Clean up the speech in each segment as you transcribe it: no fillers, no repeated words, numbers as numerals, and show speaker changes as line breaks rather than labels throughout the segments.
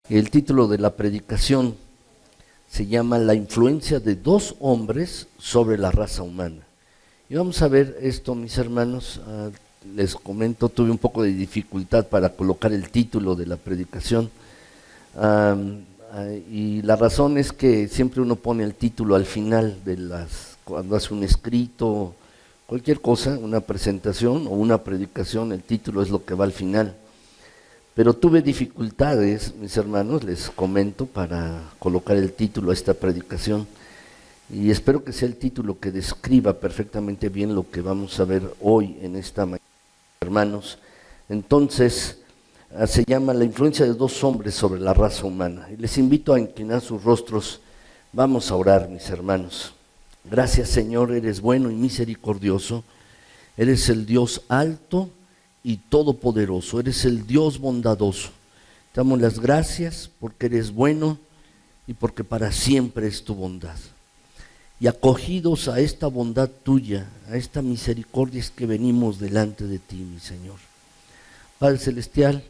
El título de la predicación se llama La influencia de dos hombres sobre la raza humana. Y vamos a ver esto, mis hermanos. Les comento, tuve un poco de dificultad para colocar el título de la predicación. Y la razón es que siempre uno pone el título al final cuando hace un escrito, cualquier cosa, una presentación o una predicación, el título es lo que va al final. Pero tuve dificultades, mis hermanos, les comento, para colocar el título a esta predicación, y espero que sea el título que describa perfectamente bien lo que vamos a ver hoy en esta mañana, hermanos. Entonces, se llama La influencia de dos hombres sobre la raza humana, y les invito a inclinar sus rostros. Vamos a orar, mis hermanos. Gracias, Señor, eres bueno y misericordioso, eres el Dios alto y todopoderoso, eres el Dios bondadoso. Te damos las gracias porque eres bueno y porque para siempre es tu bondad. Y acogidos a esta bondad tuya, a esta misericordia, es que venimos delante de ti, mi Señor. Padre Celestial,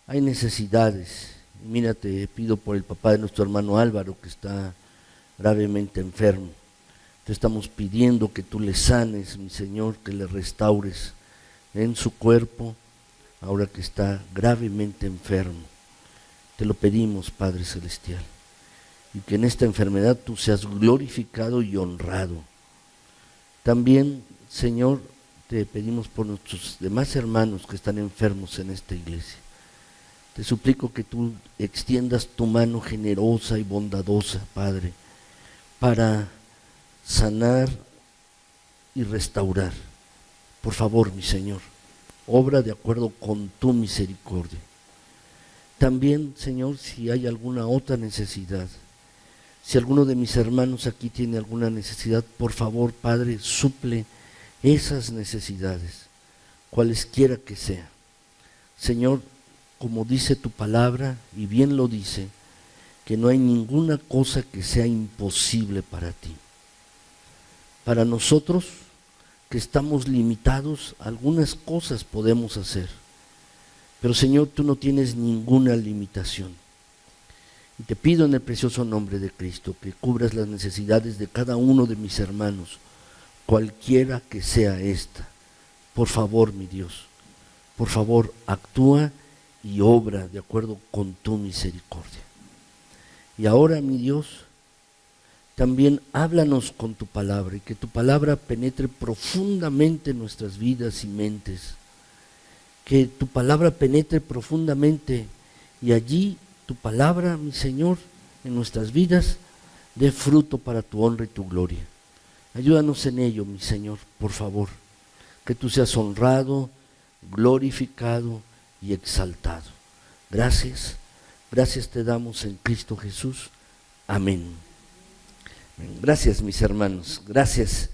hay necesidades. Y mira, te pido por el papá de nuestro hermano Álvaro, que está gravemente enfermo. Te estamos pidiendo que tú le sanes, mi Señor, que le restaures en su cuerpo, ahora que está gravemente enfermo. Te lo pedimos, Padre Celestial, y que en esta enfermedad tú seas glorificado y honrado. También, Señor, te pedimos por nuestros demás hermanos que están enfermos en esta iglesia. Te suplico que tú extiendas tu mano generosa y bondadosa, Padre, para sanar y restaurar. Por favor, mi Señor, obra de acuerdo con tu misericordia. También, Señor, si hay alguna otra necesidad, si alguno de mis hermanos aquí tiene alguna necesidad, por favor, Padre, suple esas necesidades, cualesquiera que sea. Señor, como dice tu palabra, y bien lo dice, que no hay ninguna cosa que sea imposible para ti. Para nosotros, que estamos limitados, algunas cosas podemos hacer, pero Señor, tú no tienes ninguna limitación. Y te pido en el precioso nombre de Cristo que cubras las necesidades de cada uno de mis hermanos, cualquiera que sea esta. Por favor, mi Dios, por favor, actúa y obra de acuerdo con tu misericordia. Y ahora, mi Dios, también háblanos con tu palabra, y que tu palabra penetre profundamente en nuestras vidas y mentes. Que tu palabra penetre profundamente, y allí tu palabra, mi Señor, en nuestras vidas, dé fruto para tu honra y tu gloria. Ayúdanos en ello, mi Señor, por favor. Que tú seas honrado, glorificado y exaltado. Gracias, gracias te damos en Cristo Jesús. Amén. Gracias, mis hermanos, gracias.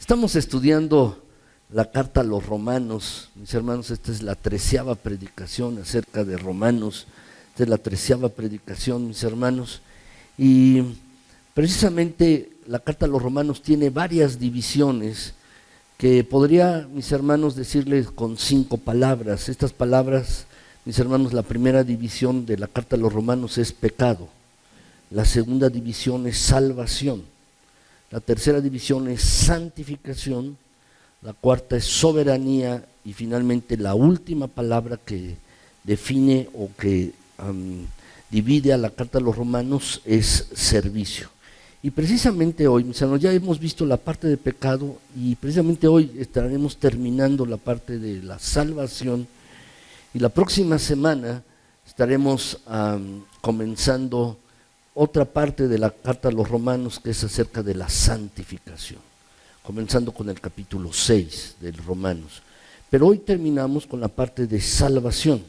Estamos estudiando la carta a los Romanos, mis hermanos. Esta es la 13ª predicación acerca de Romanos. Esta es la 13ª predicación, mis hermanos. Y precisamente la carta a los Romanos tiene varias divisiones que podría, mis hermanos, decirles con 5 palabras. Estas palabras, mis hermanos, la primera división de la carta a los Romanos es pecado. La segunda división es salvación, la tercera división es santificación, la cuarta es soberanía, y finalmente la última palabra que define o que divide a la carta a los Romanos es servicio. Y precisamente hoy, mis hermanos, ya hemos visto la parte de pecado, y precisamente hoy estaremos terminando la parte de la salvación, y la próxima semana estaremos comenzando otra parte de la carta a los Romanos, que es acerca de la santificación, comenzando con el capítulo 6 de Romanos. Pero hoy terminamos con la parte de salvación.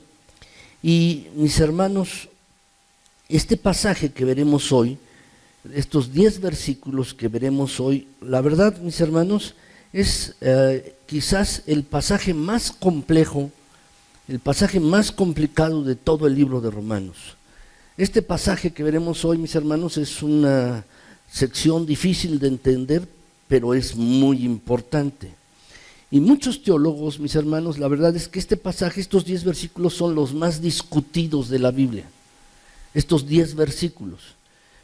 Y mis hermanos, este pasaje que veremos hoy, estos 10 versículos que veremos hoy, la verdad, mis hermanos, es quizás el pasaje más complejo el pasaje más complicado de todo el libro de Romanos. Este pasaje que veremos hoy, mis hermanos, es una sección difícil de entender, pero es muy importante. Y muchos teólogos, mis hermanos, la verdad es que este pasaje, estos 10 versículos son los más discutidos de la Biblia. Estos 10 versículos.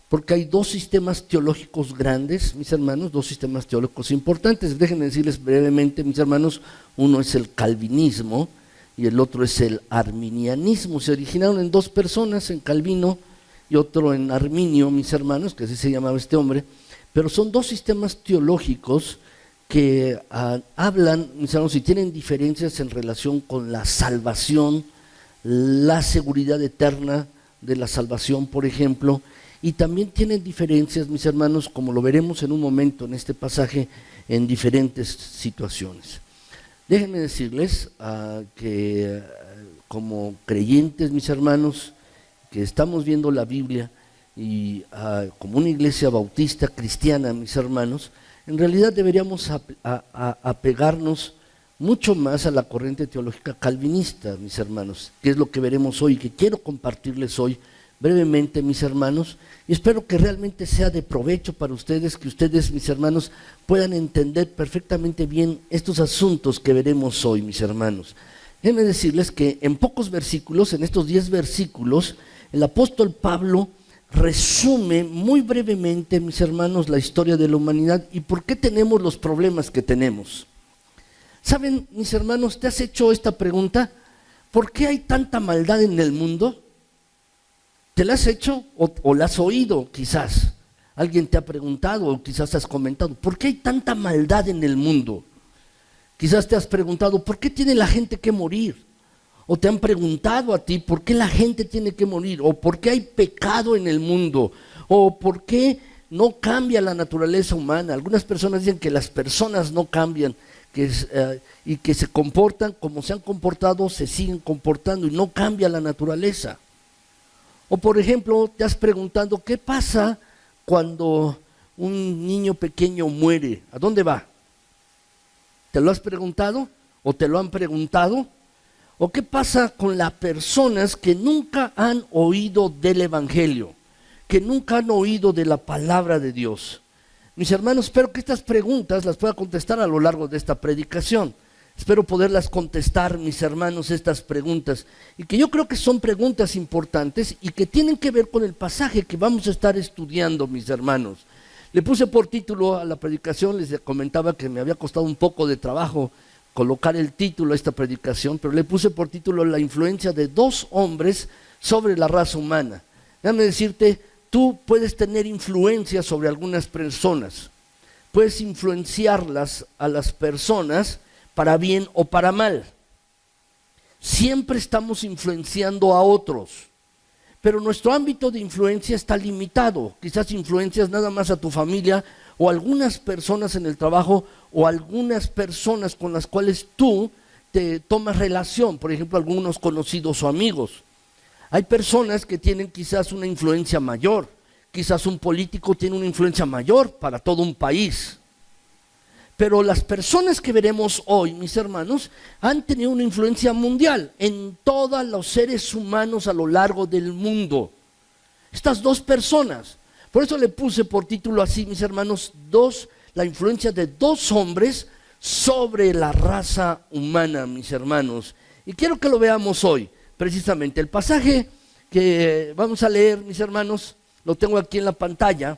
Porque hay dos sistemas teológicos grandes, mis hermanos, dos sistemas teológicos importantes. Déjenme decirles brevemente, mis hermanos, uno es el calvinismo y el otro es el arminianismo. Se originaron en dos personas, en Calvino y otro en Arminio, mis hermanos, que así se llamaba este hombre. Pero son dos sistemas teológicos que hablan, mis hermanos, y tienen diferencias en relación con la salvación, la seguridad eterna de la salvación, por ejemplo, y también tienen diferencias, mis hermanos, como lo veremos en un momento en este pasaje, en diferentes situaciones. Déjenme decirles que como creyentes, mis hermanos, que estamos viendo la Biblia y como una iglesia bautista cristiana, mis hermanos, en realidad deberíamos apegarnos mucho más a la corriente teológica calvinista, mis hermanos, que es lo que veremos hoy, que quiero compartirles hoy brevemente, mis hermanos, y espero que realmente sea de provecho para ustedes, que ustedes, mis hermanos, puedan entender perfectamente bien estos asuntos que veremos hoy, mis hermanos. Déjenme decirles que en pocos versículos, en estos 10 versículos, el apóstol Pablo resume muy brevemente, mis hermanos, la historia de la humanidad y por qué tenemos los problemas que tenemos. ¿Saben, mis hermanos, te has hecho esta pregunta? ¿Por qué hay tanta maldad en el mundo? ¿Te la has hecho o la has oído quizás? Alguien te ha preguntado o quizás has comentado, ¿por qué hay tanta maldad en el mundo? Quizás te has preguntado, ¿por qué tiene la gente que morir? O te han preguntado a ti, ¿por qué la gente tiene que morir? O ¿por qué hay pecado en el mundo? O ¿por qué no cambia la naturaleza humana? Algunas personas dicen que las personas no cambian y que se comportan como se han comportado, se siguen comportando y no cambia la naturaleza. O por ejemplo, te has preguntado, ¿qué pasa cuando un niño pequeño muere? ¿A dónde va? ¿Te lo has preguntado? ¿O te lo han preguntado? ¿O qué pasa con las personas que nunca han oído del Evangelio, que nunca han oído de la palabra de Dios? Mis hermanos, espero que estas preguntas las pueda contestar a lo largo de esta predicación. Espero poderlas contestar, mis hermanos, estas preguntas, y que yo creo que son preguntas importantes y que tienen que ver con el pasaje que vamos a estar estudiando, mis hermanos. Le puse por título a la predicación, les comentaba que me había costado un poco de trabajo colocar el título a esta predicación, pero le puse por título la influencia de dos hombres sobre la raza humana. Déjame decirte, tú puedes tener influencia sobre algunas personas, puedes influenciarlas a las personas para bien o para mal. Siempre estamos influenciando a otros, pero nuestro ámbito de influencia está limitado. Quizás influencias nada más a tu familia o algunas personas en el trabajo o algunas personas con las cuales tú te tomas relación, por ejemplo, algunos conocidos o amigos. Hay personas que tienen quizás una influencia mayor, quizás un político tiene una influencia mayor para todo un país. Pero las personas que veremos hoy, mis hermanos, han tenido una influencia mundial en todos los seres humanos a lo largo del mundo. Estas dos personas, por eso le puse por título así, mis hermanos, la influencia de dos hombres sobre la raza humana, mis hermanos. Y quiero que lo veamos hoy, precisamente. El pasaje que vamos a leer, mis hermanos, lo tengo aquí en la pantalla.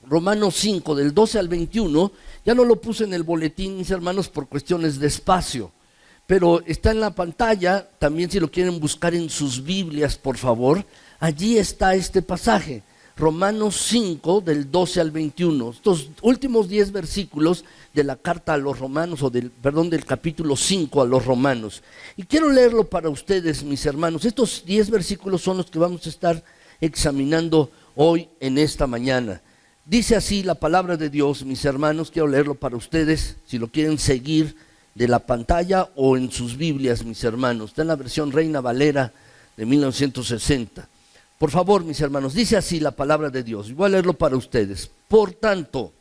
Romanos 5, del 12 al 21, ya no lo puse en el boletín, mis hermanos, por cuestiones de espacio, pero está en la pantalla, también si lo quieren buscar en sus Biblias, por favor, allí está este pasaje, Romanos 5, del 12 al 21, estos últimos 10 versículos de la carta a los romanos, del capítulo 5 a los romanos. Y quiero leerlo para ustedes, mis hermanos. Estos 10 versículos son los que vamos a estar examinando hoy en esta mañana. Dice así la palabra de Dios, mis hermanos, quiero leerlo para ustedes, si lo quieren seguir de la pantalla o en sus Biblias, mis hermanos. Está en la versión Reina Valera de 1960. Por favor, mis hermanos, dice así la palabra de Dios. Voy a leerlo para ustedes. Por tanto,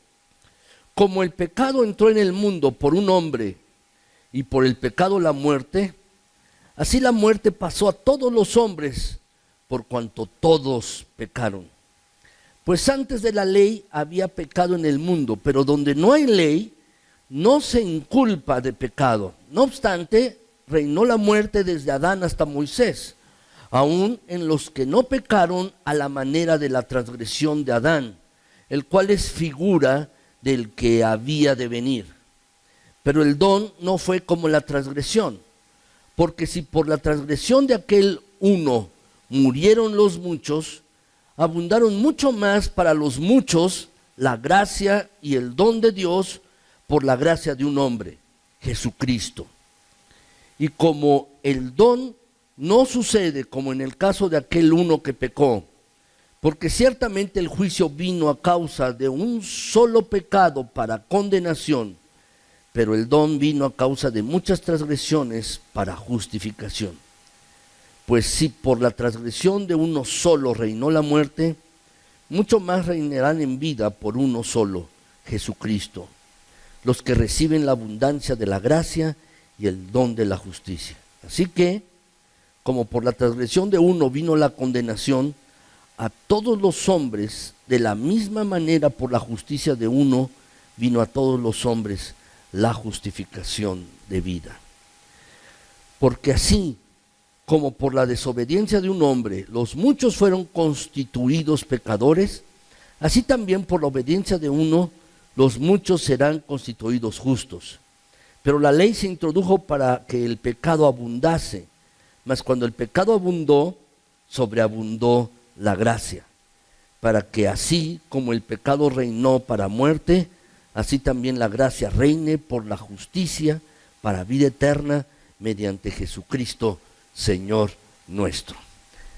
como el pecado entró en el mundo por un hombre y por el pecado la muerte, Así la muerte pasó a todos los hombres, por cuanto todos pecaron. Pues antes de la ley había pecado en el mundo, pero donde no hay ley, no se inculpa de pecado. No obstante, reinó la muerte desde Adán hasta Moisés, aun en los que no pecaron a la manera de la transgresión de Adán, el cual es figura del que había de venir. Pero el don no fue como la transgresión, porque si por la transgresión de aquel uno murieron los muchos, abundaron mucho más para los muchos la gracia y el don de Dios por la gracia de un hombre, Jesucristo. Y como el don no sucede como en el caso de aquel uno que pecó, porque ciertamente el juicio vino a causa de un solo pecado para condenación, pero el don vino a causa de muchas transgresiones para justificación. Pues si por la transgresión de uno solo reinó la muerte, mucho más reinarán en vida por uno solo, Jesucristo, los que reciben la abundancia de la gracia y el don de la justicia. Así que, como por la transgresión de uno vino la condenación, a todos los hombres, de la misma manera por la justicia de uno, vino a todos los hombres la justificación de vida. Porque así como por la desobediencia de un hombre los muchos fueron constituidos pecadores, así también por la obediencia de uno los muchos serán constituidos justos. Pero la ley se introdujo para que el pecado abundase, mas cuando el pecado abundó, sobreabundó la gracia, para que así como el pecado reinó para muerte, así también la gracia reine por la justicia para vida eterna mediante Jesucristo, Señor nuestro.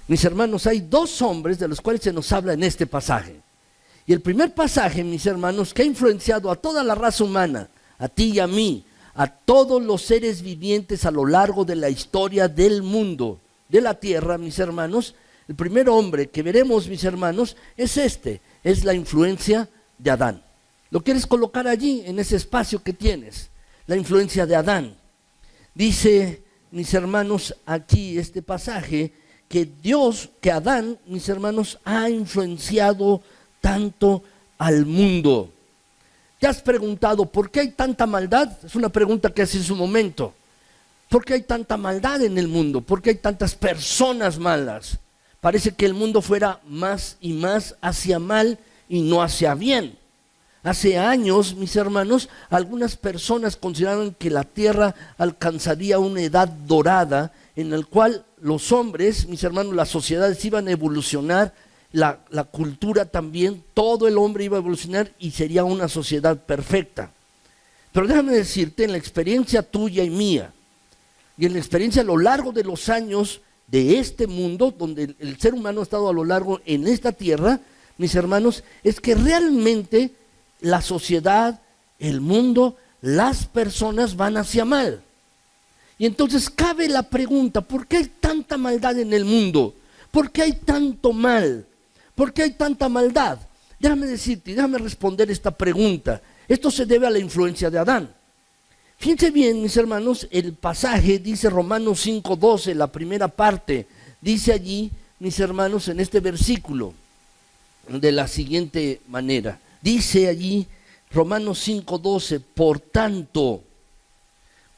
Mis hermanos, hay dos hombres de los cuales se nos habla en este pasaje. Y el primer pasaje, mis hermanos, que ha influenciado a toda la raza humana, a ti y a mí, a todos los seres vivientes a lo largo de la historia del mundo, de la tierra, mis hermanos, el primer hombre que veremos, mis hermanos, es la influencia de Adán. ¿Lo quieres colocar allí, en ese espacio que tienes? La influencia de Adán. Dice, mis hermanos, aquí este pasaje, que Adán, mis hermanos, ha influenciado tanto al mundo. ¿Te has preguntado por qué hay tanta maldad? Es una pregunta que hace en su momento. ¿Por qué hay tanta maldad en el mundo? ¿Por qué hay tantas personas malas? Parece que el mundo fuera más y más hacia mal y no hacia bien. Hace años, mis hermanos, algunas personas consideraban que la tierra alcanzaría una edad dorada en la cual los hombres, mis hermanos, las sociedades iban a evolucionar, la cultura también, todo el hombre iba a evolucionar y sería una sociedad perfecta. Pero déjame decirte, en la experiencia tuya y mía, y en la experiencia a lo largo de los años de este mundo, donde el ser humano ha estado a lo largo en esta tierra, mis hermanos, es que realmente la sociedad, el mundo, las personas van hacia mal. Y entonces cabe la pregunta, ¿por qué hay tanta maldad en el mundo? ¿Por qué hay tanto mal? ¿Por qué hay tanta maldad? Déjame decirte, déjame responder esta pregunta. Esto se debe a la influencia de Adán. Fíjense bien, mis hermanos, el pasaje dice Romanos 5:12, la primera parte, dice allí, mis hermanos, en este versículo, de la siguiente manera. Dice allí, Romanos 5:12, por tanto,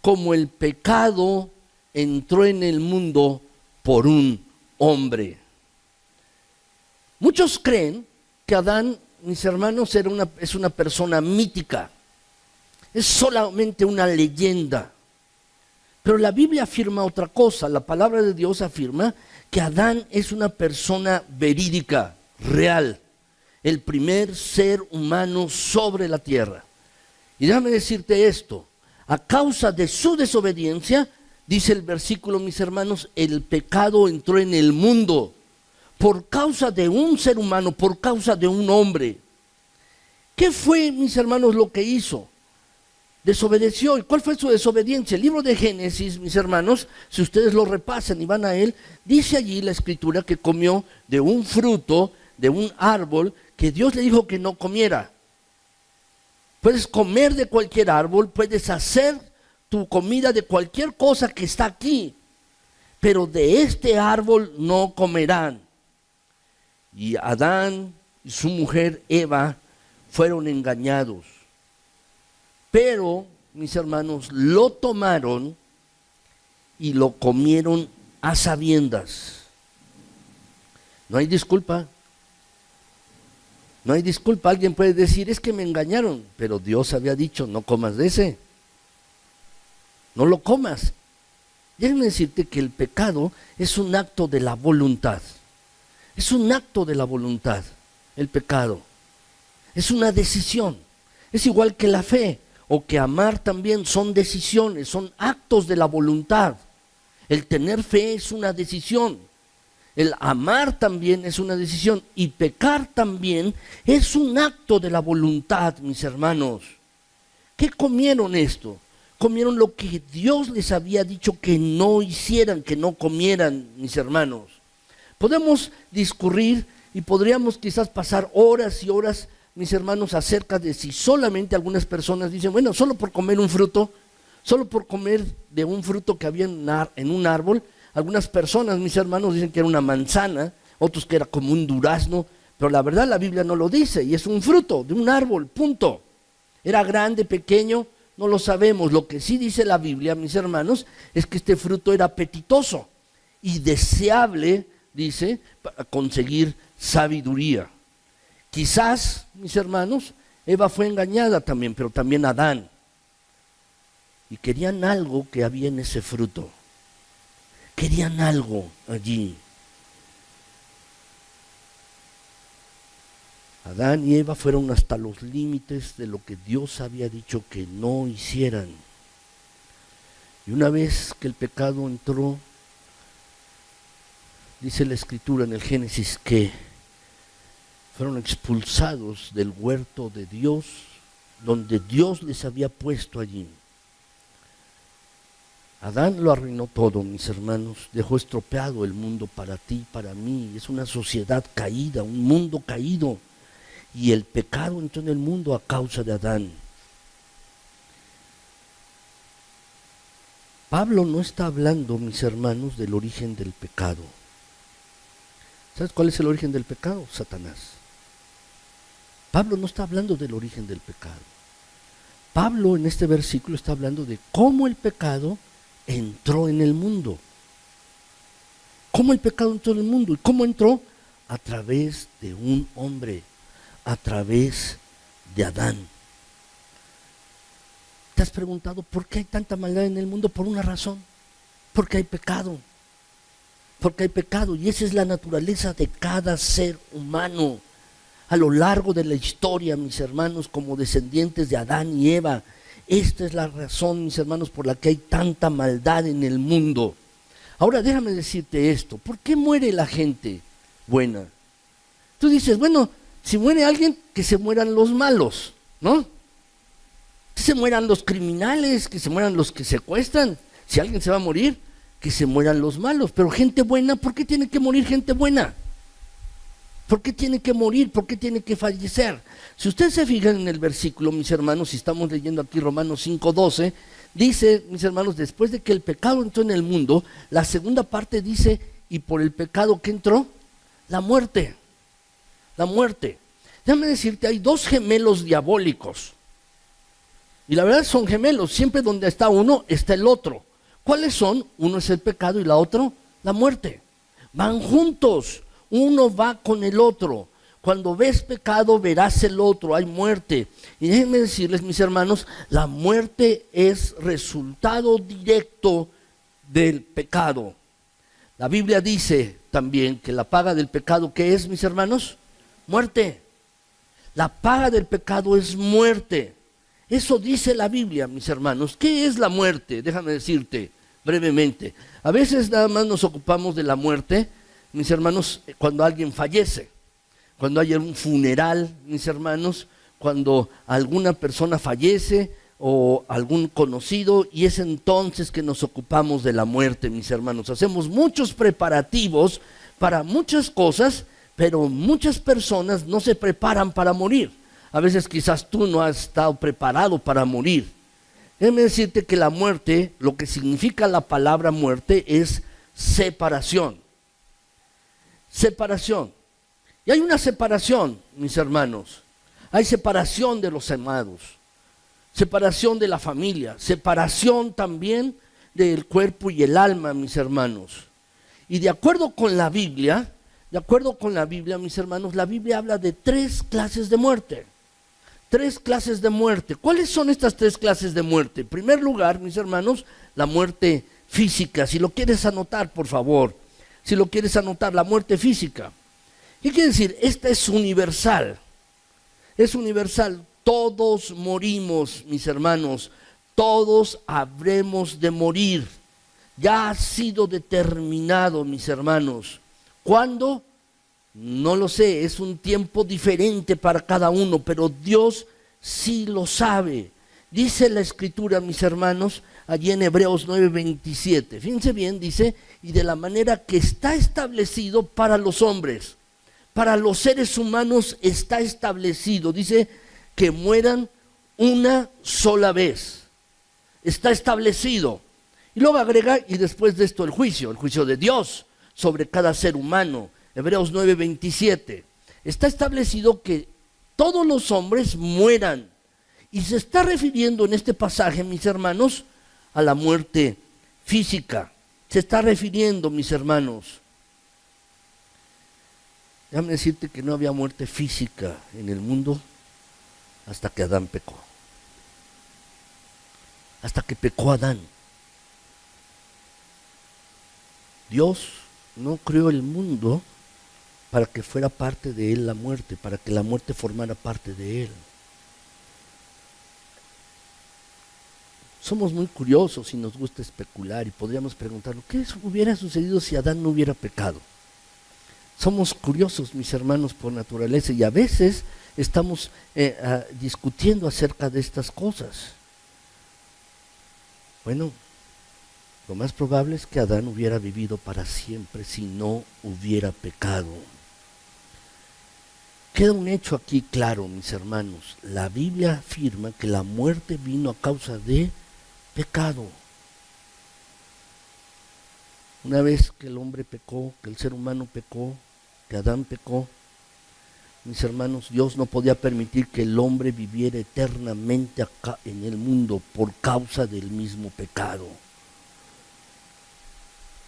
como el pecado entró en el mundo por un hombre. Muchos creen que Adán, mis hermanos, es una persona mítica. Es solamente una leyenda. Pero la Biblia afirma otra cosa. La palabra de Dios afirma que Adán es una persona verídica, real. El primer ser humano sobre la tierra. Y déjame decirte esto. A causa de su desobediencia, dice el versículo, mis hermanos, el pecado entró en el mundo. Por causa de un ser humano, por causa de un hombre. ¿Qué fue, mis hermanos, lo que hizo? Desobedeció. ¿Y cuál fue su desobediencia? El libro de Génesis, mis hermanos, si ustedes lo repasan y van a él, dice allí la escritura que comió de un fruto, de un árbol, que Dios le dijo que no comiera. Puedes comer de cualquier árbol, puedes hacer tu comida de cualquier cosa que está aquí. pero de este árbol no comerán. Y Adán y su mujer Eva fueron engañados. Pero, mis hermanos, lo tomaron y lo comieron a sabiendas. No hay disculpa. No hay disculpa. Alguien puede decir, es que me engañaron, pero Dios había dicho, no comas de ese. No lo comas. Déjame decirte que el pecado es un acto de la voluntad. Es un acto de la voluntad, el pecado. Es una decisión. Es igual que la fe o que amar también son decisiones, son actos de la voluntad. El tener fe es una decisión. El amar también es una decisión. Y pecar también es un acto de la voluntad, mis hermanos. ¿Qué comieron esto? Comieron lo que Dios les había dicho que no hicieran, que no comieran, mis hermanos. Podemos discurrir y podríamos quizás pasar horas y horas, mis hermanos, acerca de si solamente algunas personas dicen, bueno, solo por comer un fruto, solo por comer de un fruto que había en un árbol. Algunas personas, mis hermanos, dicen que era una manzana, otros que era como un durazno, pero la verdad la Biblia no lo dice, y es un fruto de un árbol, punto. Era grande, pequeño, no lo sabemos. Lo que sí dice la Biblia, mis hermanos, es que este fruto era apetitoso y deseable, dice, para conseguir sabiduría. Quizás, mis hermanos, Eva fue engañada también, pero también Adán. Y querían algo que había en ese fruto. Querían algo allí. Adán y Eva fueron hasta los límites de lo que Dios había dicho que no hicieran. Y una vez que el pecado entró, dice la Escritura en el Génesis que fueron expulsados del huerto de Dios, donde Dios les había puesto allí. Adán lo arruinó todo, mis hermanos, dejó estropeado el mundo para ti, para mí. Es una sociedad caída, un mundo caído. Y el pecado entró en el mundo a causa de Adán. Pablo no está hablando, mis hermanos, del origen del pecado. ¿Sabes cuál es el origen del pecado? Satanás. Pablo no está hablando del origen del pecado. Pablo en este versículo está hablando de cómo el pecado entró en el mundo. ¿Cómo el pecado entró en el mundo? ¿Y cómo entró? A través de un hombre, a través de Adán. ¿Te has preguntado por qué hay tanta maldad en el mundo? Por una razón, porque hay pecado. Porque hay pecado, y esa es la naturaleza de cada ser humano. A lo largo de la historia, mis hermanos, como descendientes de Adán y Eva, esta es la razón, mis hermanos, por la que hay tanta maldad en el mundo. Ahora déjame decirte esto, ¿por qué muere la gente buena? Tú dices, bueno, si muere alguien, que se mueran los malos, ¿no? Que se mueran los criminales, que se mueran los que secuestran. Si alguien se va a morir, que se mueran los malos. Pero gente buena, ¿por qué tiene que morir gente buena? ¿Por qué tiene que morir? ¿Por qué tiene que fallecer? Si ustedes se fijan en el versículo, mis hermanos, si estamos leyendo aquí Romanos 5:12, dice, mis hermanos, después de que el pecado entró en el mundo, la segunda parte dice, y por el pecado que entró, la muerte. La muerte. Déjame decirte, hay dos gemelos diabólicos. Y la verdad son gemelos, siempre donde está uno, está el otro. ¿Cuáles son? Uno es el pecado y la otra, la muerte. Van juntos. Uno va con el otro. Cuando ves pecado, verás el otro, hay muerte. Y déjenme decirles, mis hermanos, la muerte es resultado directo del pecado. La Biblia dice también que la paga del pecado, ¿qué es, mis hermanos? Muerte. La paga del pecado es muerte. Eso dice la Biblia, mis hermanos. ¿Qué es la muerte? Déjame decirte brevemente. A veces nada más nos ocupamos de la muerte, mis hermanos, cuando alguien fallece, cuando hay un funeral, mis hermanos, cuando alguna persona fallece o algún conocido, y es entonces que nos ocupamos de la muerte, mis hermanos. Hacemos muchos preparativos para muchas cosas, pero muchas personas no se preparan para morir. A veces quizás tú no has estado preparado para morir. Déjame decirte que la muerte, lo que significa la palabra muerte es separación. Separación. Y hay una separación, mis hermanos. Hay separación de los amados, separación de la familia, separación también del cuerpo y el alma, mis hermanos. Y de acuerdo con la Biblia, mis hermanos, la Biblia habla de 3 clases de muerte. 3 clases de muerte. ¿Cuáles son estas 3 clases de muerte? En primer lugar, mis hermanos, la muerte física. Si lo quieres anotar, por favor. Si lo quieres anotar, la muerte física. ¿Qué quiere decir? Esta es universal. Es universal. Todos morimos, mis hermanos. Todos habremos de morir. Ya ha sido determinado, mis hermanos. ¿Cuándo? No lo sé, es un tiempo diferente para cada uno, pero Dios sí lo sabe. Dice la Escritura, mis hermanos, allí en Hebreos 9:27. Fíjense bien, dice, y de la manera que está establecido para los hombres, para los seres humanos está establecido. Dice que mueran una sola vez. Está establecido. Y luego agrega, y después de esto el juicio de Dios sobre cada ser humano. Hebreos 9:27. Está establecido que todos los hombres mueran. Y se está refiriendo en este pasaje, mis hermanos, a la muerte física. Se está refiriendo, mis hermanos. Déjame decirte que no había muerte física en el mundo hasta que Adán pecó. Hasta que pecó Adán. Dios no creó el mundo para que fuera parte de él la muerte, para que la muerte formara parte de él. Somos muy curiosos y nos gusta especular y podríamos preguntarnos, ¿qué hubiera sucedido si Adán no hubiera pecado? Somos curiosos, mis hermanos, por naturaleza, y a veces estamos discutiendo acerca de estas cosas. Bueno, lo más probable es que Adán hubiera vivido para siempre si no hubiera pecado. Queda un hecho aquí claro, mis hermanos. La Biblia afirma que la muerte vino a causa de pecado. Una vez que el hombre pecó, que el ser humano pecó, que Adán pecó, mis hermanos, Dios no podía permitir que el hombre viviera eternamente acá en el mundo por causa del mismo pecado.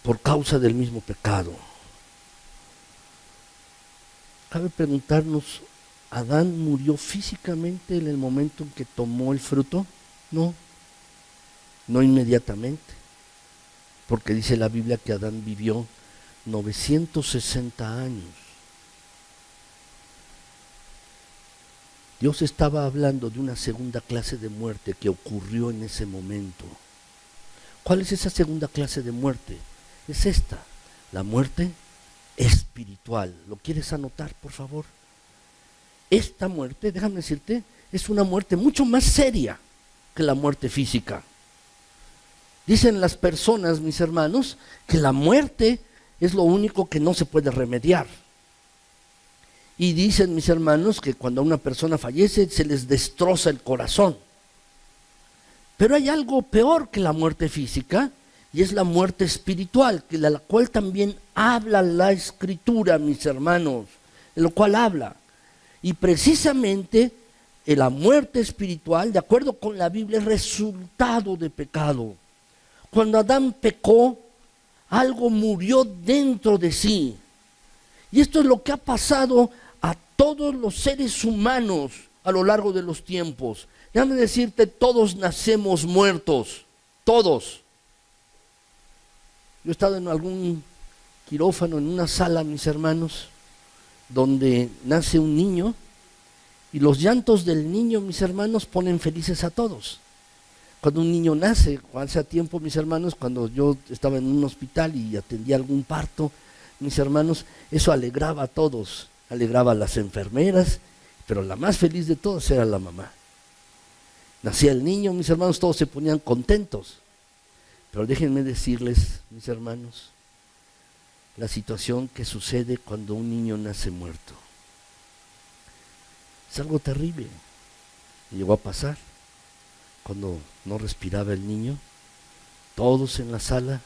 Por causa del mismo pecado. Cabe preguntarnos, ¿Adán murió físicamente en el momento en que tomó el fruto? No, no inmediatamente, porque dice la Biblia que Adán vivió 960 años. Dios estaba hablando de una segunda clase de muerte que ocurrió en ese momento. ¿Cuál es esa segunda clase de muerte? Es esta, la muerte espiritual. ¿Lo quieres anotar, por favor? Esta muerte, déjame decirte, es una muerte mucho más seria que la muerte física. Dicen las personas, mis hermanos, que la muerte es lo único que no se puede remediar. Y dicen, mis hermanos, que cuando una persona fallece se les destroza el corazón. Pero hay algo peor que la muerte física, y es la muerte espiritual, de la cual también habla la Escritura, mis hermanos, de lo cual habla. Y precisamente la muerte espiritual, de acuerdo con la Biblia, es resultado de pecado. Cuando Adán pecó, algo murió dentro de sí. Y esto es lo que ha pasado a todos los seres humanos a lo largo de los tiempos. Déjame decirte, todos nacemos muertos, todos. Yo he estado en algún quirófano, en una sala, mis hermanos, donde nace un niño y los llantos del niño, mis hermanos, ponen felices a todos. Cuando un niño nace, hace tiempo, mis hermanos, cuando yo estaba en un hospital y atendía algún parto, mis hermanos, eso alegraba a todos, alegraba a las enfermeras, pero la más feliz de todas era la mamá. Nacía el niño, mis hermanos, todos se ponían contentos. Pero déjenme decirles, mis hermanos, la situación que sucede cuando un niño nace muerto. Es algo terrible. Llegó a pasar cuando no respiraba el niño, todos en la sala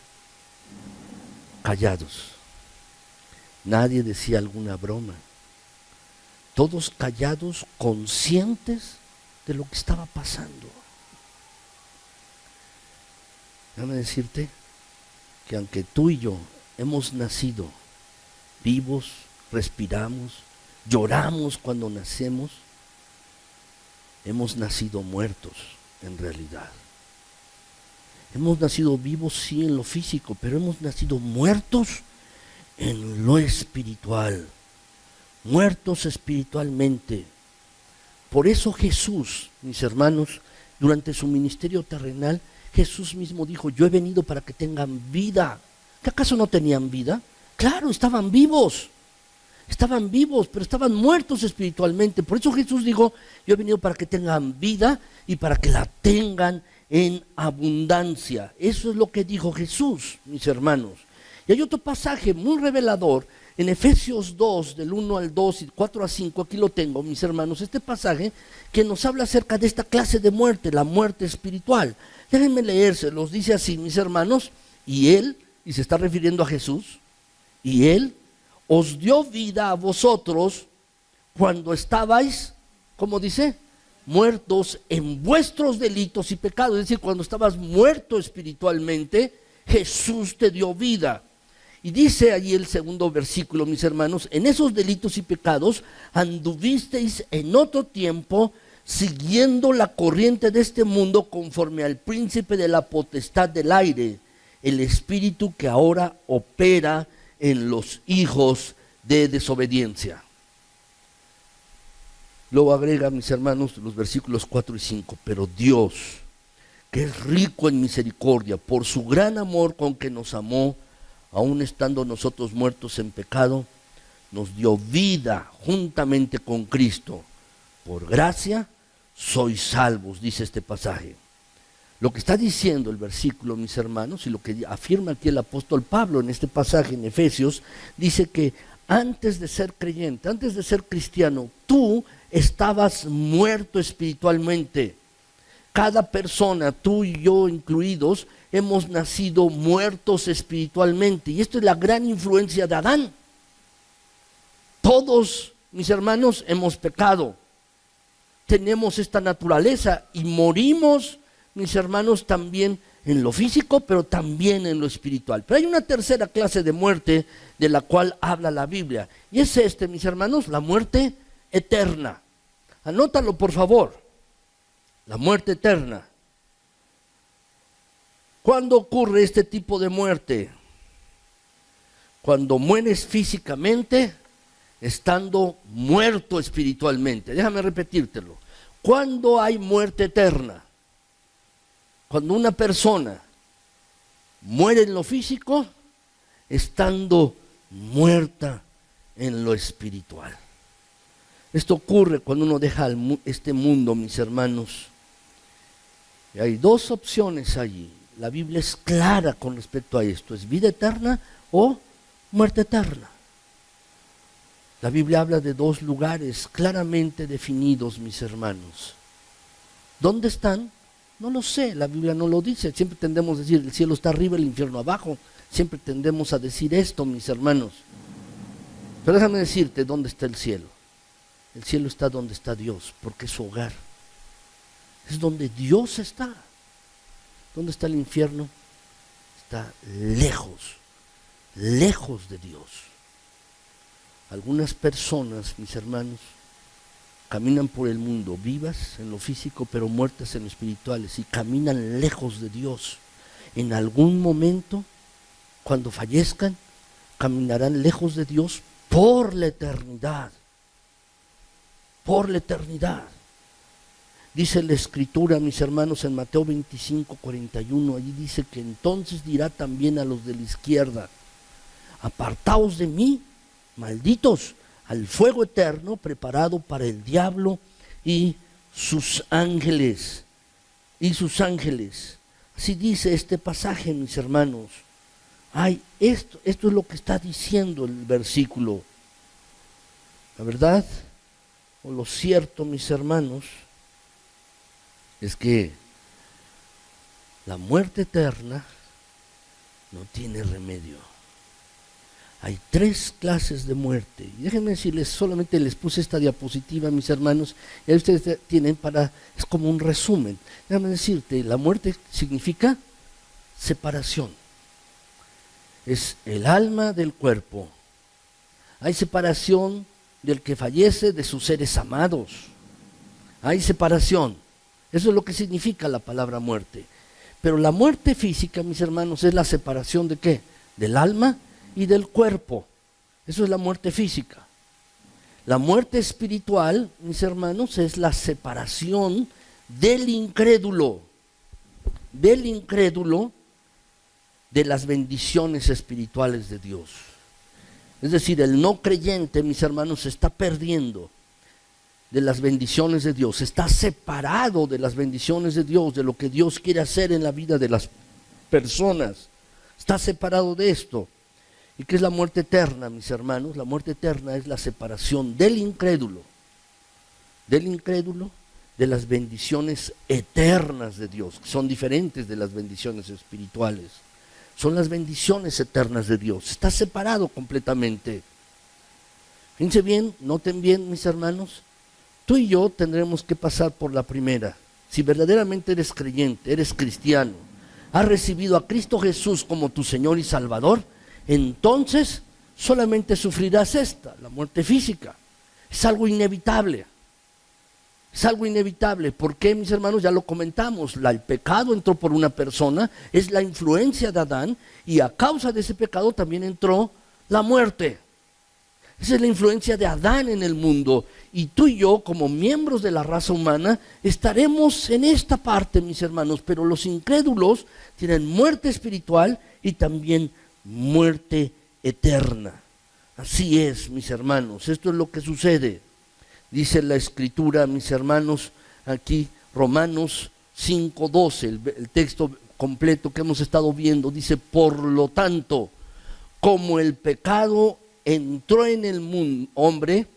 callados. Nadie decía alguna broma. Todos callados, conscientes de lo que estaba pasando. Déjame decirte que aunque tú y yo hemos nacido vivos, respiramos, lloramos cuando nacemos, hemos nacido muertos en realidad. Hemos nacido vivos sí en lo físico, pero hemos nacido muertos en lo espiritual, muertos espiritualmente. Por eso Jesús, mis hermanos, durante su ministerio terrenal, Jesús mismo dijo: yo he venido para que tengan vida. ¿Que acaso no tenían vida? Claro, estaban vivos, pero estaban muertos espiritualmente. Por eso Jesús dijo: yo he venido para que tengan vida y para que la tengan en abundancia. Eso es lo que dijo Jesús, mis hermanos. Y hay otro pasaje muy revelador en Efesios 2, del 1 al 2 y 4 a 5, aquí lo tengo, mis hermanos, este pasaje que nos habla acerca de esta clase de muerte, la muerte espiritual. Déjenme leérselos, dice así, mis hermanos: y Él, y se está refiriendo a Jesús, y Él os dio vida a vosotros cuando estabais, ¿cómo dice? Muertos en vuestros delitos y pecados. Es decir, cuando estabas muerto espiritualmente, Jesús te dio vida. Y dice allí el segundo versículo, mis hermanos: en esos delitos y pecados anduvisteis en otro tiempo, siguiendo la corriente de este mundo, conforme al príncipe de la potestad del aire, el espíritu que ahora opera en los hijos de desobediencia. Luego agrega, mis hermanos, los versículos 4 y 5: pero Dios, que es rico en misericordia, por su gran amor con que nos amó, aun estando nosotros muertos en pecado, nos dio vida juntamente con Cristo. Por gracia sois salvos, dice este pasaje. Lo que está diciendo el versículo, mis hermanos, y lo que afirma aquí el apóstol Pablo en este pasaje en Efesios, dice que antes de ser creyente, antes de ser cristiano, tú estabas muerto espiritualmente. Cada persona, tú y yo incluidos, hemos nacido muertos espiritualmente. Y esto es la gran influencia de Adán. Todos, mis hermanos, hemos pecado. Tenemos esta naturaleza y morimos, mis hermanos, también en lo físico, pero también en lo espiritual. Pero hay una tercera clase de muerte de la cual habla la Biblia. Y es mis hermanos, la muerte eterna. Anótalo, por favor. La muerte eterna. ¿Cuándo ocurre este tipo de muerte? Cuando mueres físicamente, estando muerto espiritualmente. Déjame repetírtelo. ¿Cuándo hay muerte eterna? Cuando una persona muere en lo físico, estando muerta en lo espiritual. Esto ocurre cuando uno deja este mundo, mis hermanos. Y hay dos opciones allí. La Biblia es clara con respecto a esto: es vida eterna o muerte eterna. La Biblia habla de dos lugares claramente definidos, mis hermanos. ¿Dónde están? No lo sé, la Biblia no lo dice. Siempre tendemos a decir: el cielo está arriba, el infierno abajo. Siempre tendemos a decir esto, mis hermanos. Pero déjame decirte dónde está el cielo. El cielo está donde está Dios, porque es su hogar. Es donde Dios está. ¿Dónde está el infierno? Está lejos, lejos de Dios. Algunas personas, mis hermanos, caminan por el mundo vivas en lo físico, pero muertas en lo espiritual, y caminan lejos de Dios. En algún momento, cuando fallezcan, caminarán lejos de Dios por la eternidad. Por la eternidad. Dice la Escritura, mis hermanos, en Mateo 25, 41, allí dice que entonces dirá también a los de la izquierda: apartaos de mí, malditos, al fuego eterno preparado para el diablo y sus ángeles. Y sus ángeles. Así dice este pasaje, mis hermanos. Ay, esto es lo que está diciendo el versículo. La verdad, o lo cierto, mis hermanos, es que la muerte eterna no tiene remedio. Hay 3 clases de muerte. Y déjenme decirles, solamente les puse esta diapositiva, mis hermanos, y ahí ustedes tienen es como un resumen. Déjame decirte, la muerte significa separación. Es el alma del cuerpo. Hay separación del que fallece de sus seres amados. Hay separación. Eso es lo que significa la palabra muerte. Pero la muerte física, mis hermanos, es la separación ¿de qué? Del alma y del cuerpo. Eso es la muerte física. La muerte espiritual, mis hermanos, es la separación del incrédulo de las bendiciones espirituales de Dios. Es decir, el no creyente, mis hermanos, se está perdiendo de las bendiciones de Dios, está separado de las bendiciones de Dios, de lo que Dios quiere hacer en la vida de las personas. Está separado de esto. ¿Y qué es la muerte eterna, mis hermanos? La muerte eterna es la separación del incrédulo de las bendiciones eternas de Dios, que son diferentes de las bendiciones espirituales. Son las bendiciones eternas de Dios. Está separado completamente. Fíjense bien, noten bien, mis hermanos. Tú y yo tendremos que pasar por la primera. Si verdaderamente eres creyente, eres cristiano, has recibido a Cristo Jesús como tu Señor y Salvador, entonces solamente sufrirás la muerte física. Es algo inevitable. Es algo inevitable. ¿Por qué, mis hermanos? Ya lo comentamos. El pecado entró por una persona, es la influencia de Adán, y a causa de ese pecado también entró la muerte. Esa es la influencia de Adán en el mundo. Y tú y yo, como miembros de la raza humana, estaremos en esta parte, mis hermanos. Pero los incrédulos tienen muerte espiritual y también muerte eterna. Así es, mis hermanos. Esto es lo que sucede. Dice la Escritura, mis hermanos, aquí Romanos 5:12, el texto completo que hemos estado viendo, dice: por lo tanto, como el pecado entró en el hombre,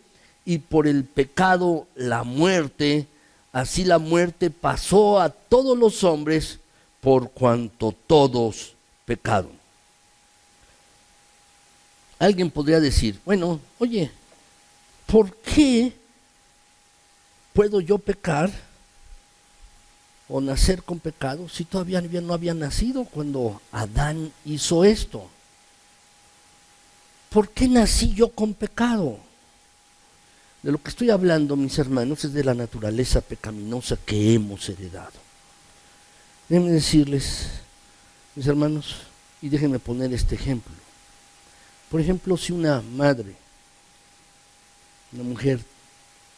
y por el pecado la muerte, así la muerte pasó a todos los hombres, por cuanto todos pecaron. Alguien podría decir, bueno, oye, ¿por qué puedo yo pecar o nacer con pecado si todavía no había nacido cuando Adán hizo esto? ¿Por qué nací yo con pecado? De lo que estoy hablando, mis hermanos, es de la naturaleza pecaminosa que hemos heredado. Déjenme decirles, mis hermanos, y déjenme poner este ejemplo. Por ejemplo, si una madre, una mujer,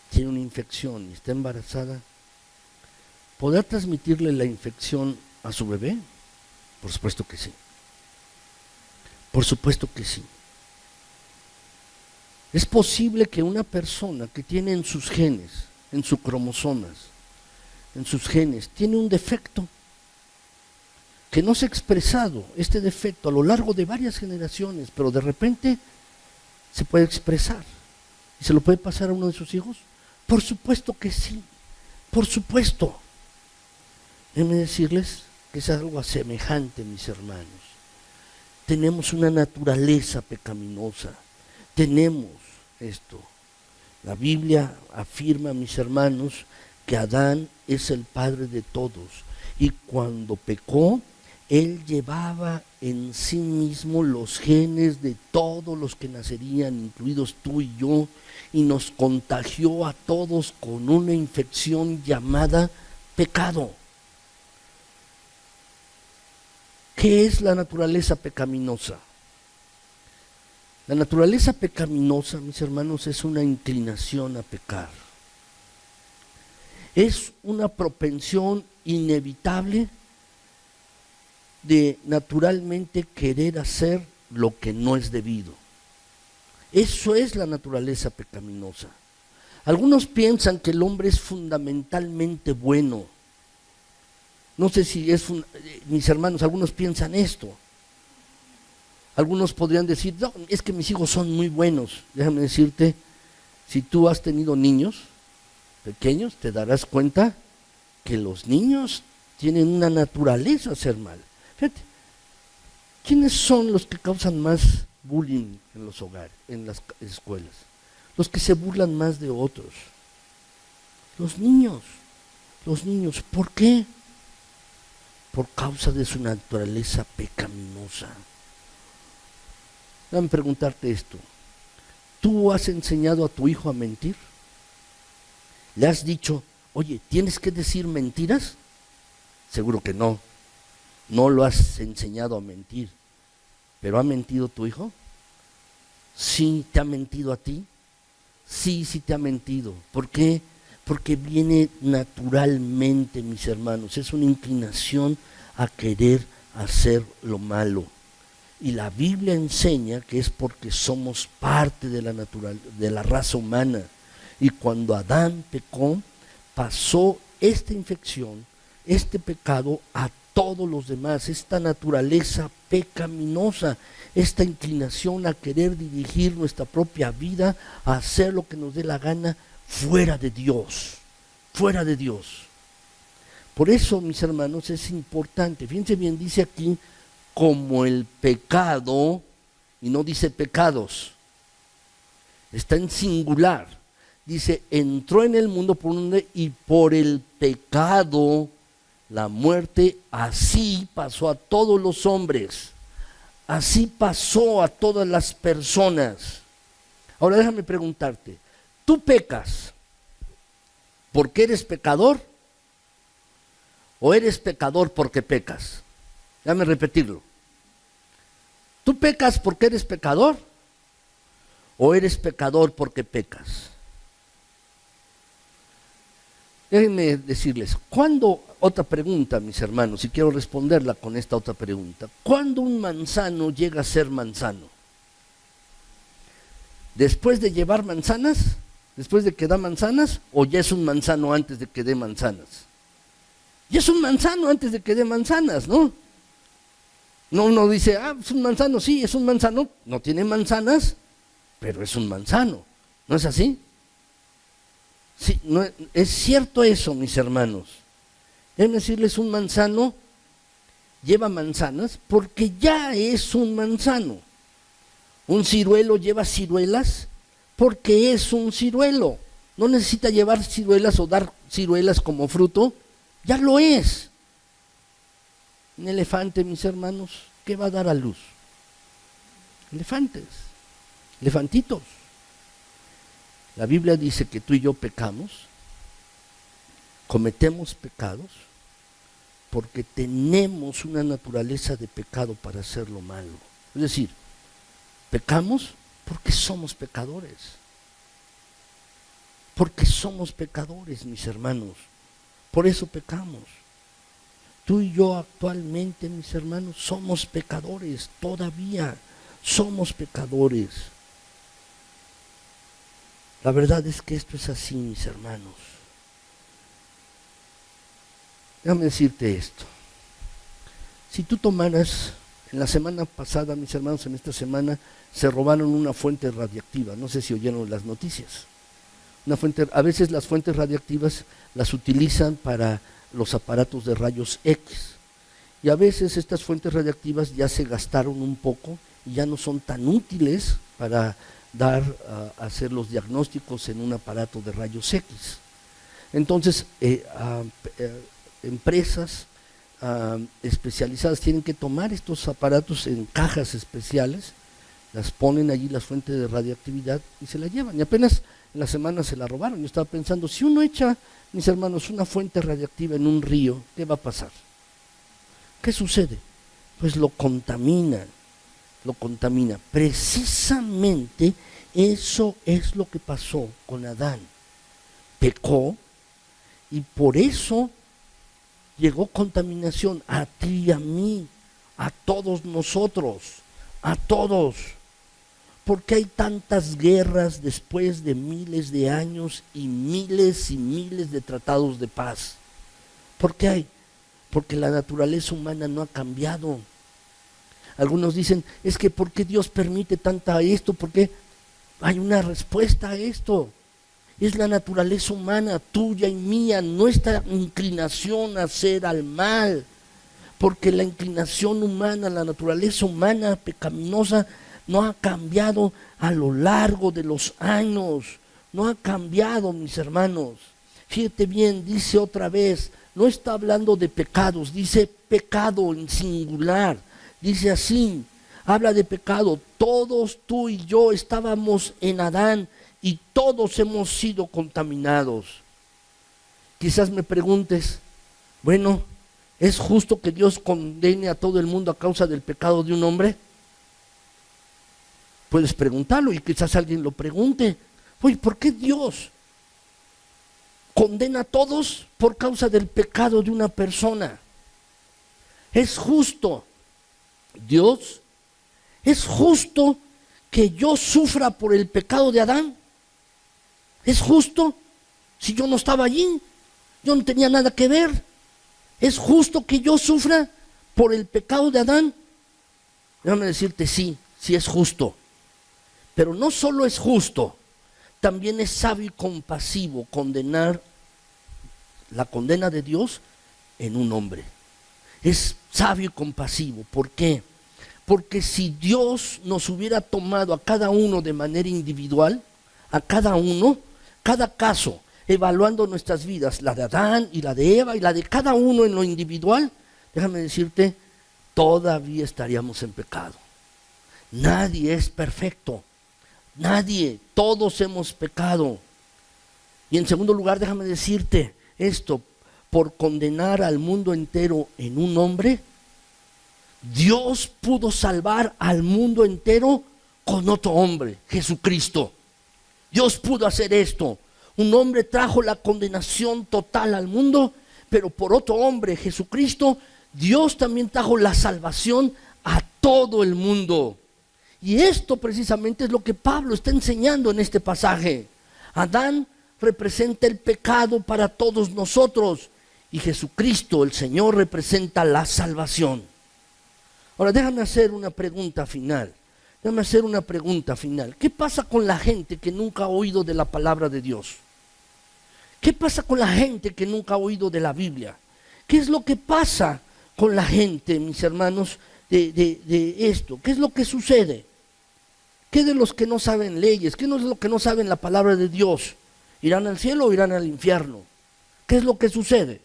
tiene una infección y está embarazada, ¿podrá transmitirle la infección a su bebé? Por supuesto que sí. Por supuesto que sí. Es posible que una persona que tiene en sus genes, en sus cromosomas, en sus genes, tiene un defecto que no se ha expresado, este defecto a lo largo de varias generaciones, pero de repente se puede expresar y se lo puede pasar a uno de sus hijos. Por supuesto que sí, por supuesto. Déjenme decirles que es algo semejante, mis hermanos. Tenemos una naturaleza pecaminosa, tenemos esto. La Biblia afirma, mis hermanos, que Adán es el padre de todos, y cuando pecó, él llevaba en sí mismo los genes de todos los que nacerían, incluidos tú y yo, y nos contagió a todos con una infección llamada pecado. ¿Qué es la naturaleza pecaminosa? La naturaleza pecaminosa, mis hermanos, es una inclinación a pecar. Es una propensión inevitable de naturalmente querer hacer lo que no es debido. Eso es la naturaleza pecaminosa. Algunos piensan que el hombre es fundamentalmente bueno. No sé si mis hermanos, algunos piensan esto. Algunos podrían decir, no, es que mis hijos son muy buenos. Déjame decirte, si tú has tenido niños pequeños, te darás cuenta que los niños tienen una naturaleza a ser mal. Fíjate, ¿quiénes son los que causan más bullying en los hogares, en las escuelas? Los que se burlan más de otros. Los niños. ¿Por qué? Por causa de su naturaleza pecaminosa. Déjame preguntarte esto. ¿Tú has enseñado a tu hijo a mentir? ¿Le has dicho, oye, tienes que decir mentiras? Seguro que no. No lo has enseñado a mentir. ¿Pero ha mentido tu hijo? Sí, ¿te ha mentido a ti? Sí te ha mentido. ¿Por qué? Porque viene naturalmente, mis hermanos. Es una inclinación a querer hacer lo malo. Y la Biblia enseña que es porque somos parte de la raza humana. Y cuando Adán pecó, pasó esta infección, este pecado a todos los demás, esta naturaleza pecaminosa, esta inclinación a querer dirigir nuestra propia vida, a hacer lo que nos dé la gana, fuera de Dios. Por eso, mis hermanos, es importante, fíjense bien, dice aquí, como el pecado, y no dice pecados, está en singular, dice, entró en el mundo por un hombre y por el pecado, la muerte, así pasó a todos los hombres, así pasó a todas las personas. Ahora déjame preguntarte, ¿tú pecas porque eres pecador o eres pecador porque pecas? Déjame repetirlo. ¿Tú pecas porque eres pecador o eres pecador porque pecas? Déjenme decirles, otra pregunta, mis hermanos, y quiero responderla con esta otra pregunta. ¿Cuándo un manzano llega a ser manzano? ¿Después de llevar manzanas? ¿Después de que da manzanas? ¿O ya es un manzano antes de que dé manzanas? Ya es un manzano antes de que dé manzanas, ¿no? No uno dice, es un manzano, sí, es un manzano, no tiene manzanas, pero es un manzano. ¿No es así? Sí, no, es cierto eso, mis hermanos. Deben decirles, un manzano lleva manzanas porque ya es un manzano. Un ciruelo lleva ciruelas porque es un ciruelo. No necesita llevar ciruelas o dar ciruelas como fruto, ya lo es. Un elefante, mis hermanos, ¿qué va a dar a luz? Elefantitos. La Biblia dice que tú y yo pecamos, cometemos pecados, porque tenemos una naturaleza de pecado para hacer lo malo. Es decir, pecamos porque somos pecadores. Porque somos pecadores, mis hermanos. Por eso pecamos. Tú y yo actualmente, mis hermanos, somos pecadores, todavía somos pecadores. La verdad es que esto es así, mis hermanos. Déjame decirte esto. Si tú tomaras, en la semana pasada, mis hermanos, en esta semana, se robaron una fuente radiactiva. No sé si oyeron las noticias. A veces las fuentes radiactivas las utilizan para los aparatos de rayos X. Y a veces estas fuentes radiactivas ya se gastaron un poco y ya no son tan útiles para hacer los diagnósticos en un aparato de rayos X. Entonces, empresas especializadas tienen que tomar estos aparatos en cajas especiales, las ponen allí las fuentes de radiactividad y se la llevan. Y apenas en la semana se la robaron. Yo estaba pensando, si uno echa, mis hermanos, una fuente radiactiva en un río, ¿qué va a pasar? ¿Qué sucede? Pues lo contamina. Precisamente eso es lo que pasó con Adán. Pecó y por eso llegó contaminación a ti y a mí, a todos nosotros, a todos. ¿Por qué hay tantas guerras después de miles de años y miles de tratados de paz? ¿Por qué hay? Porque la naturaleza humana no ha cambiado. Algunos dicen, es que ¿por qué Dios permite tanta esto? ¿Por qué? Hay una respuesta a esto. Es la naturaleza humana, tuya y mía, nuestra inclinación a hacer al mal. Porque la inclinación humana, la naturaleza humana pecaminosa, no ha cambiado a lo largo de los años, no ha cambiado, mis hermanos. Fíjate bien, dice otra vez, no está hablando de pecados, dice pecado en singular, dice así, habla de pecado. Todos tú y yo estábamos en Adán y todos hemos sido contaminados. Quizás me preguntes, bueno, ¿es justo que Dios condene a todo el mundo a causa del pecado de un hombre? Puedes preguntarlo y quizás alguien lo pregunte. Oye, ¿por qué Dios condena a todos por causa del pecado de una persona? ¿Es justo? Dios, ¿es justo que yo sufra por el pecado de Adán? ¿Es justo? Si yo no estaba allí, yo no tenía nada que ver. ¿Es justo que yo sufra por el pecado de Adán? Déjame decirte, sí es justo. Pero no solo es justo, también es sabio y compasivo condenar la condena de Dios en un hombre. Es sabio y compasivo. ¿Por qué? Porque si Dios nos hubiera tomado a cada uno de manera individual, a cada uno, cada caso, evaluando nuestras vidas, la de Adán y la de Eva y la de cada uno en lo individual, déjame decirte, todavía estaríamos en pecado. Nadie es perfecto. Nadie, todos hemos pecado. Y en segundo lugar, déjame decirte esto, por condenar al mundo entero en un hombre, Dios pudo salvar al mundo entero con otro hombre, Jesucristo. Dios pudo hacer esto. Un hombre trajo la condenación total al mundo, pero por otro hombre, Jesucristo, Dios también trajo la salvación a todo el mundo. Y esto precisamente es lo que Pablo está enseñando en este pasaje. Adán representa el pecado para todos nosotros y Jesucristo, el Señor, representa la salvación. Ahora déjame hacer una pregunta final. ¿Qué pasa con la gente que nunca ha oído de la palabra de Dios? ¿Qué pasa con la gente que nunca ha oído de la Biblia? ¿Qué es lo que pasa con la gente, mis hermanos, de esto? ¿Qué es lo que sucede? ¿Qué de los que no saben leyes? ¿Qué es lo que no saben la palabra de Dios? ¿Irán al cielo o irán al infierno? ¿Qué es lo que sucede?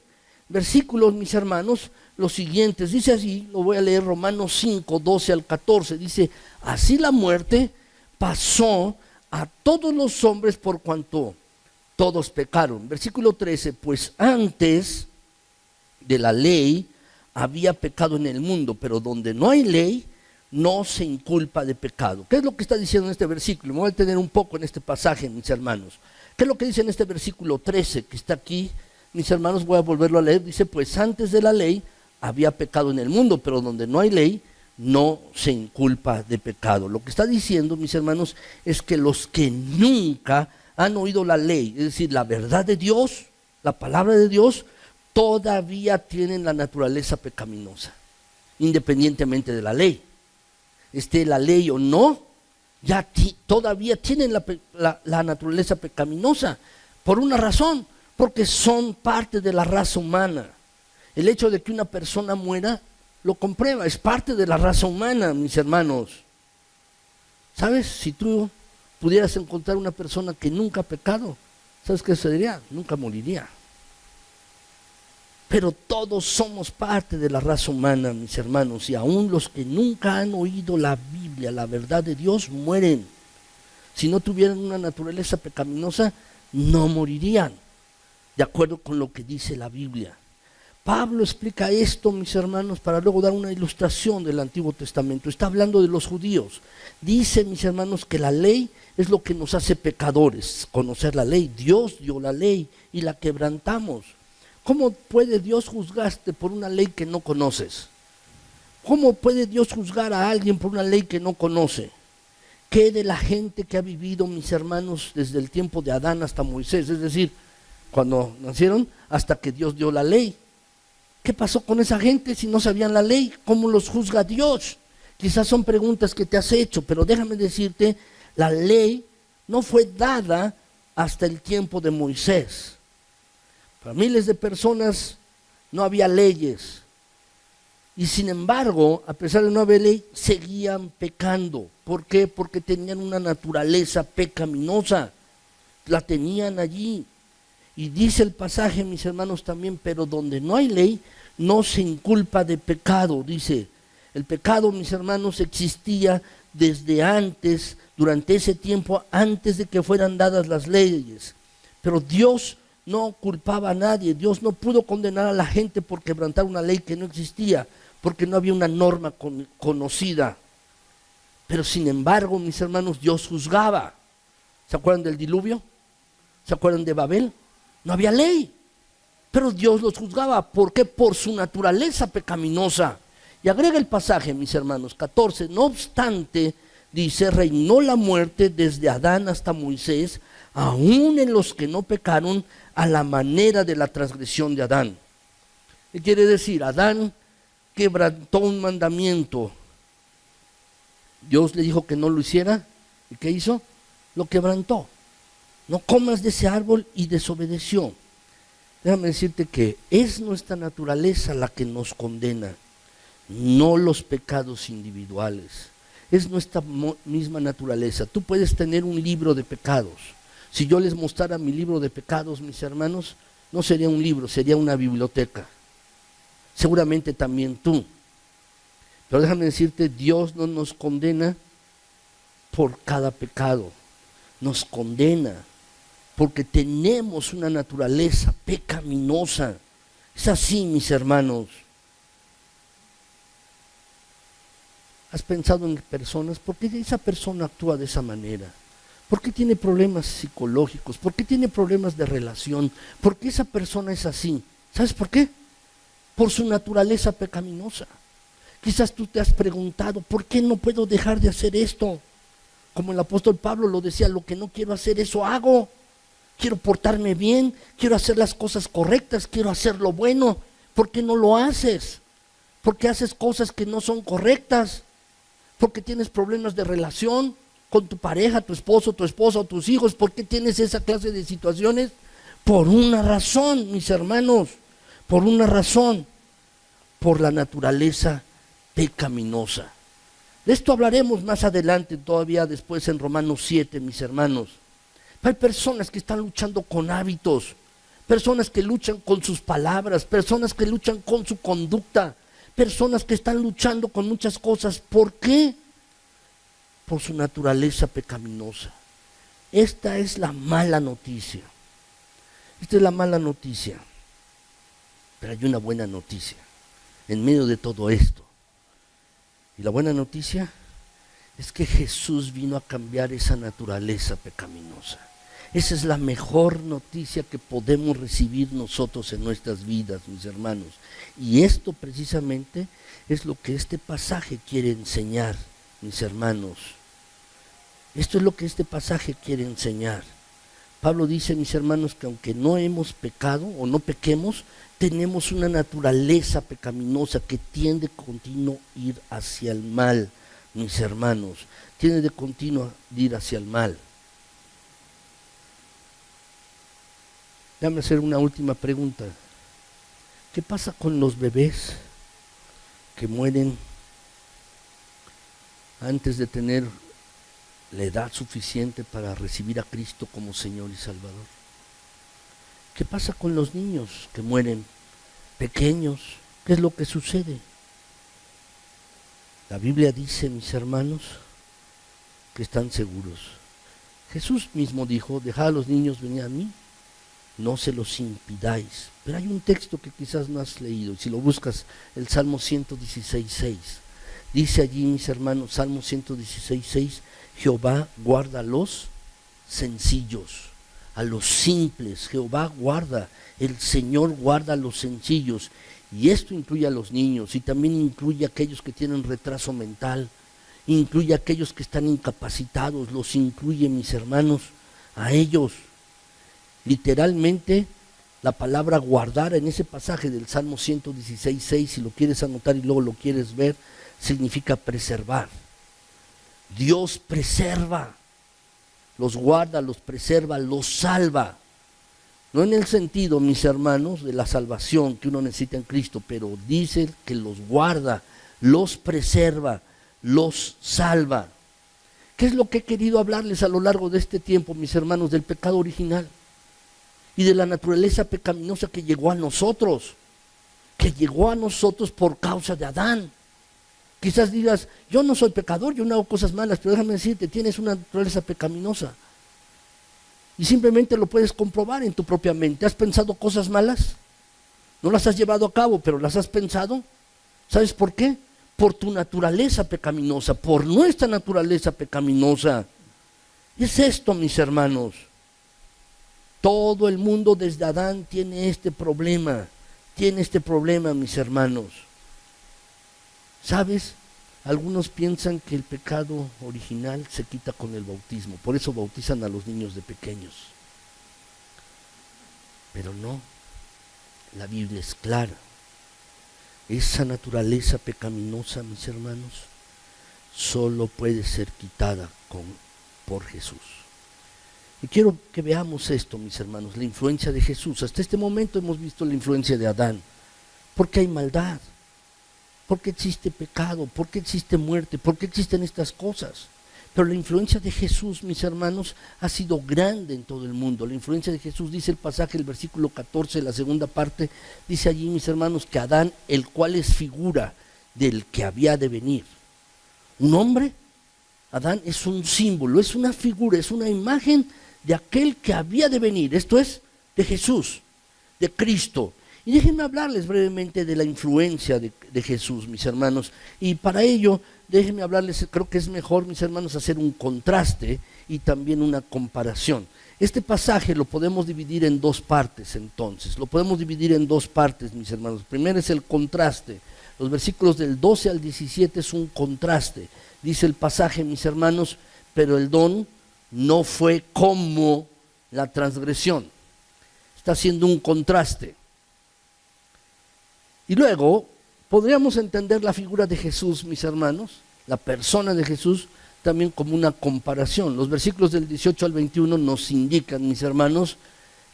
Versículos, mis hermanos, los siguientes. Dice así, lo voy a leer, Romanos 5, 12 al 14. Dice, así la muerte pasó a todos los hombres por cuanto todos pecaron. Versículo 13, pues antes de la ley había pecado en el mundo, pero donde no hay ley, no se inculpa de pecado. ¿Qué es lo que está diciendo en este versículo? Me voy a detener un poco en este pasaje, mis hermanos. ¿Qué es lo que dice en este versículo 13 que está aquí? Mis hermanos, voy a volverlo a leer. Dice, pues antes de la ley había pecado en el mundo, pero donde no hay ley, no se inculpa de pecado. Lo que está diciendo, mis hermanos, es que los que nunca han oído la ley, es decir, la verdad de Dios, la palabra de Dios, todavía tienen la naturaleza pecaminosa, independientemente de la ley. Esté la ley o no, todavía tienen la naturaleza pecaminosa, por una razón, porque son parte de la raza humana. El hecho de que una persona muera lo comprueba, es parte de la raza humana, mis hermanos. ¿Sabes? Si tú pudieras encontrar una persona que nunca ha pecado, ¿sabes qué sucedería? Nunca moriría. Pero todos somos parte de la raza humana, mis hermanos, y aún los que nunca han oído la Biblia, la verdad de Dios, mueren. Si no tuvieran una naturaleza pecaminosa, no morirían, de acuerdo con lo que dice la Biblia. Pablo explica esto, mis hermanos, para luego dar una ilustración del Antiguo Testamento. Está hablando de los judíos. Dice, mis hermanos, que la ley es lo que nos hace pecadores, conocer la ley. Dios dio la ley y la quebrantamos. ¿Cómo puede Dios juzgarte por una ley que no conoces? ¿Cómo puede Dios juzgar a alguien por una ley que no conoce? ¿Qué de la gente que ha vivido, mis hermanos, desde el tiempo de Adán hasta Moisés? Es decir, cuando nacieron hasta que Dios dio la ley. ¿Qué pasó con esa gente si no sabían la ley? ¿Cómo los juzga Dios? Quizás son preguntas que te has hecho, pero déjame decirte, la ley no fue dada hasta el tiempo de Moisés. Para miles de personas no había leyes. Y sin embargo, a pesar de no haber ley, seguían pecando. ¿Por qué? Porque tenían una naturaleza pecaminosa. La tenían allí. Y dice el pasaje, mis hermanos, también, pero donde no hay ley, no se inculpa de pecado. Dice, el pecado, mis hermanos, existía desde antes, durante ese tiempo, antes de que fueran dadas las leyes. Pero Dios no culpaba a nadie. Dios no pudo condenar a la gente por quebrantar una ley que no existía, porque no había una norma conocida. Pero sin embargo, mis hermanos, Dios juzgaba. ¿Se acuerdan del diluvio? ¿Se acuerdan de Babel? No había ley, pero Dios los juzgaba. ¿Por qué? Por su naturaleza pecaminosa. Y agrega el pasaje, mis hermanos, 14. No obstante, dice, reinó la muerte desde Adán hasta Moisés, aún en los que no pecaron a la manera de la transgresión de Adán. ¿Qué quiere decir? Adán quebrantó un mandamiento. Dios le dijo que no lo hiciera. ¿Y qué hizo? Lo quebrantó. No comas de ese árbol, y desobedeció. Déjame decirte que es nuestra naturaleza la que nos condena, no los pecados individuales. Es nuestra misma naturaleza. Tú puedes tener un libro de pecados. Si yo les mostrara mi libro de pecados, mis hermanos, no sería un libro, sería una biblioteca. Seguramente también tú. Pero déjame decirte, Dios no nos condena por cada pecado. Nos condena porque tenemos una naturaleza pecaminosa. Es así, mis hermanos. ¿Has pensado en personas? ¿Por qué esa persona actúa de esa manera? ¿Por qué tiene problemas psicológicos? ¿Por qué tiene problemas de relación? ¿Por qué esa persona es así? ¿Sabes por qué? Por su naturaleza pecaminosa. Quizás tú te has preguntado, ¿por qué no puedo dejar de hacer esto? Como el apóstol Pablo lo decía, lo que no quiero hacer, eso hago. Quiero portarme bien, quiero hacer las cosas correctas, quiero hacer lo bueno. ¿Por qué no lo haces? Porque haces cosas que no son correctas. Porque tienes problemas de relación con tu pareja, tu esposo, tu esposa o tus hijos. ¿Por qué tienes esa clase de situaciones? Por una razón, mis hermanos, por una razón, por la naturaleza pecaminosa. De esto hablaremos más adelante, todavía después en Romanos 7, mis hermanos. Hay personas que están luchando con hábitos, personas que luchan con sus palabras, personas que luchan con su conducta, personas que están luchando con muchas cosas. ¿Por qué? Por su naturaleza pecaminosa. Esta es la mala noticia. Esta es la mala noticia. Pero hay una buena noticia en medio de todo esto. Y la buena noticia es que Jesús vino a cambiar esa naturaleza pecaminosa. Esa es la mejor noticia que podemos recibir nosotros en nuestras vidas, mis hermanos. Y esto precisamente es lo que este pasaje quiere enseñar, mis hermanos. Esto es lo que este pasaje quiere enseñar. Pablo dice, mis hermanos, que aunque no hemos pecado o no pequemos, tenemos una naturaleza pecaminosa que tiende continuo a ir hacia el mal, mis hermanos. Tiende de continuo a ir hacia el mal. Déjame hacer una última pregunta. ¿Qué pasa con los bebés que mueren antes de tener la edad suficiente para recibir a Cristo como Señor y Salvador? ¿Qué pasa con los niños que mueren pequeños? ¿Qué es lo que sucede? La Biblia dice, mis hermanos, que están seguros. Jesús mismo dijo, dejad a los niños venir a mí, no se los impidáis. Pero hay un texto que quizás no has leído, y si lo buscas, el Salmo 116:6. Dice allí, mis hermanos, Salmo 116:6, Jehová guarda a los sencillos, a los simples. Jehová guarda, el Señor guarda a los sencillos. Y esto incluye a los niños, y también incluye a aquellos que tienen retraso mental, incluye a aquellos que están incapacitados, los incluye, mis hermanos, a ellos. Literalmente, la palabra guardar en ese pasaje del Salmo 116:6, si lo quieres anotar y luego lo quieres ver, significa preservar. Dios preserva, los guarda, los preserva, los salva. No en el sentido, mis hermanos, de la salvación que uno necesita en Cristo, pero dice que los guarda, los preserva, los salva. ¿Qué es lo que he querido hablarles a lo largo de este tiempo, mis hermanos? Del pecado original y de la naturaleza pecaminosa que llegó a nosotros por causa de Adán. Quizás digas, yo no soy pecador, yo no hago cosas malas, pero déjame decirte, tienes una naturaleza pecaminosa. Y simplemente lo puedes comprobar en tu propia mente. ¿Has pensado cosas malas? No las has llevado a cabo, pero las has pensado. ¿Sabes por qué? Por tu naturaleza pecaminosa, por nuestra naturaleza pecaminosa. Es esto, mis hermanos. Todo el mundo desde Adán tiene este problema, mis hermanos. ¿Sabes? Algunos piensan que el pecado original se quita con el bautismo, por eso bautizan a los niños de pequeños. Pero no, la Biblia es clara. Esa naturaleza pecaminosa, mis hermanos, solo puede ser quitada por Jesús. Y quiero que veamos esto, mis hermanos, la influencia de Jesús. Hasta este momento hemos visto la influencia de Adán, porque hay maldad. ¿Por qué existe pecado? ¿Por qué existe muerte? ¿Por qué existen estas cosas? Pero la influencia de Jesús, mis hermanos, ha sido grande en todo el mundo. La influencia de Jesús, dice el pasaje, el versículo 14, la segunda parte, dice allí, mis hermanos, que Adán, el cual es figura del que había de venir. Un hombre, Adán es un símbolo, es una figura, es una imagen de aquel que había de venir. Esto es de Jesús, de Cristo. Y déjenme hablarles brevemente de la influencia de Jesús, mis hermanos. Y para ello, déjenme hablarles, creo que es mejor, mis hermanos, hacer un contraste y también una comparación. Este pasaje lo podemos dividir en dos partes, entonces. Lo podemos dividir en dos partes, mis hermanos. Primero es el contraste. Los versículos del 12 al 17 es un contraste. Dice el pasaje, mis hermanos, pero el don no fue como la transgresión. Está haciendo un contraste. Y luego podríamos entender la figura de Jesús, mis hermanos, la persona de Jesús, también como una comparación. Los versículos del 18 al 21 nos indican, mis hermanos,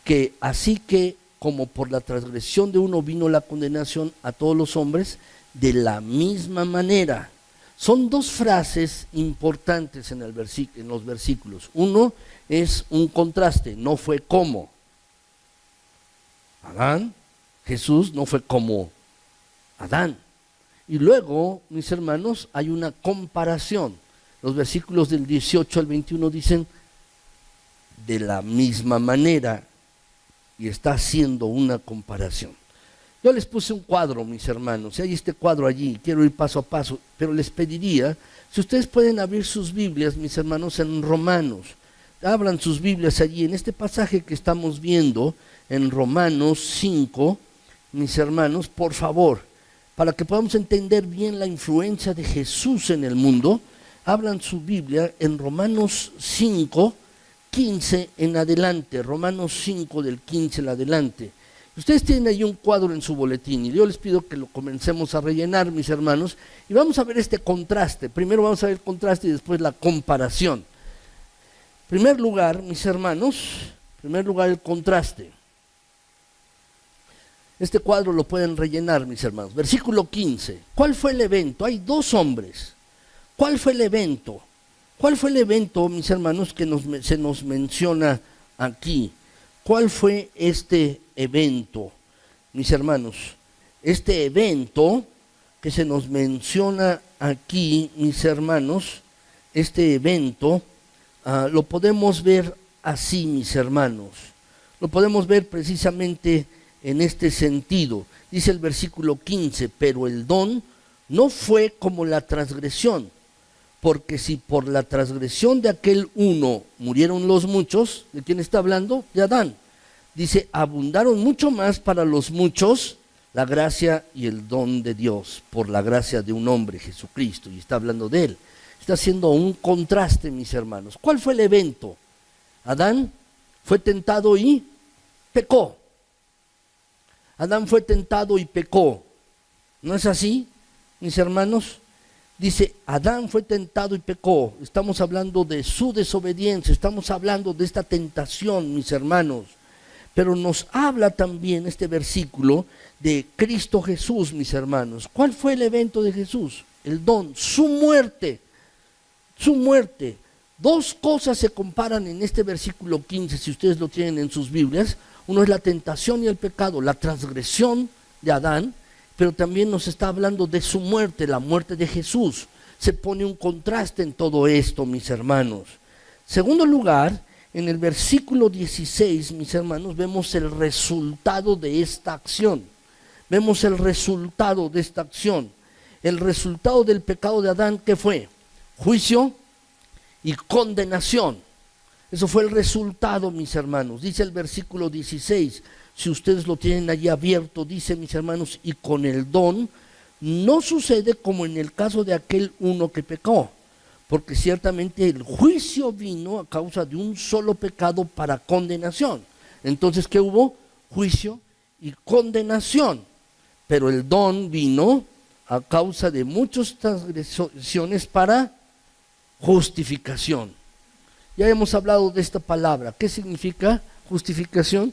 que así que como por la transgresión de uno vino la condenación a todos los hombres, de la misma manera. Son dos frases importantes en los versículos. Uno es un contraste, no fue como Adán, Jesús no fue como Adán. Y luego, mis hermanos, hay una comparación. Los versículos del 18 al 21 dicen de la misma manera, y está haciendo una comparación. Yo les puse un cuadro, mis hermanos, y hay este cuadro allí, quiero ir paso a paso, pero les pediría, si ustedes pueden abrir sus Biblias, mis hermanos, en Romanos, abran sus Biblias allí, en este pasaje que estamos viendo, en Romanos 5, mis hermanos, por favor, para que podamos entender bien la influencia de Jesús en el mundo, abran su Biblia en Romanos 5, 15 en adelante, Romanos 5 del 15 en adelante. Ustedes tienen ahí un cuadro en su boletín y yo les pido que lo comencemos a rellenar, mis hermanos, y vamos a ver este contraste. Primero vamos a ver el contraste y después la comparación. En primer lugar, mis hermanos, el contraste. Este cuadro lo pueden rellenar, mis hermanos. Versículo 15. ¿Cuál fue el evento? Hay dos hombres. ¿Cuál fue el evento? ¿Cuál fue el evento, mis hermanos, que se nos menciona aquí? ¿Cuál fue este evento, mis hermanos? Este evento que se nos menciona aquí, mis hermanos, este evento, lo podemos ver así, mis hermanos. Lo podemos ver precisamente en este sentido. Dice el versículo 15, pero el don no fue como la transgresión, porque si por la transgresión de aquel uno murieron los muchos, ¿de quién está hablando? De Adán. Dice, abundaron mucho más para los muchos la gracia y el don de Dios, por la gracia de un hombre, Jesucristo, y está hablando de él. Está haciendo un contraste, mis hermanos. ¿Cuál fue el evento? Adán fue tentado y pecó. Adán fue tentado y pecó. ¿No es así, mis hermanos? Dice, Adán fue tentado y pecó. Estamos hablando de su desobediencia, estamos hablando de esta tentación, mis hermanos. Pero nos habla también este versículo de Cristo Jesús, mis hermanos. ¿Cuál fue el evento de Jesús? El don, su muerte, su muerte. Dos cosas se comparan en este versículo 15, si ustedes lo tienen en sus Biblias. Uno es la tentación y el pecado, la transgresión de Adán, pero también nos está hablando de su muerte, la muerte de Jesús. Se pone un contraste en todo esto, mis hermanos. Segundo lugar, en el versículo 16, mis hermanos, vemos el resultado de esta acción. Vemos el resultado de esta acción. El resultado del pecado de Adán, ¿qué fue? Juicio y condenación. Eso fue el resultado, mis hermanos. Dice el versículo 16, si ustedes lo tienen allí abierto, dice, mis hermanos, y con el don no sucede como en el caso de aquel uno que pecó, porque ciertamente el juicio vino a causa de un solo pecado para condenación. Entonces, ¿qué hubo? Juicio y condenación. Pero el don vino a causa de muchas transgresiones para justificación. Ya hemos hablado de esta palabra. ¿Qué significa justificación?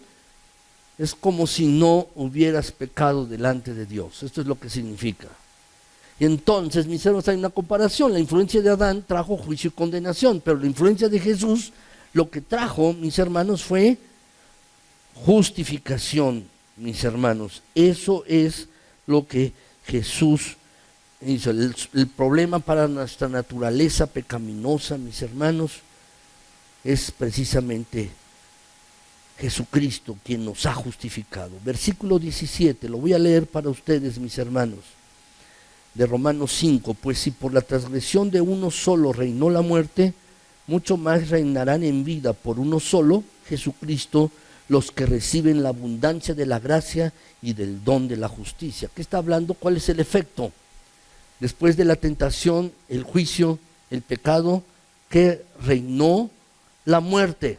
Es como si no hubieras pecado delante de Dios. Esto es lo que significa. Y entonces, mis hermanos, hay una comparación. La influencia de Adán trajo juicio y condenación, pero la influencia de Jesús, lo que trajo, mis hermanos, fue justificación, mis hermanos. Eso es lo que Jesús hizo. El problema para nuestra naturaleza pecaminosa, mis hermanos, es precisamente Jesucristo quien nos ha justificado. Versículo 17, lo voy a leer para ustedes, mis hermanos, de Romanos 5. Pues si por la transgresión de uno solo reinó la muerte, mucho más reinarán en vida por uno solo, Jesucristo, los que reciben la abundancia de la gracia y del don de la justicia. ¿Qué está hablando? ¿Cuál es el efecto? Después de la tentación, el juicio, el pecado, que reinó la muerte.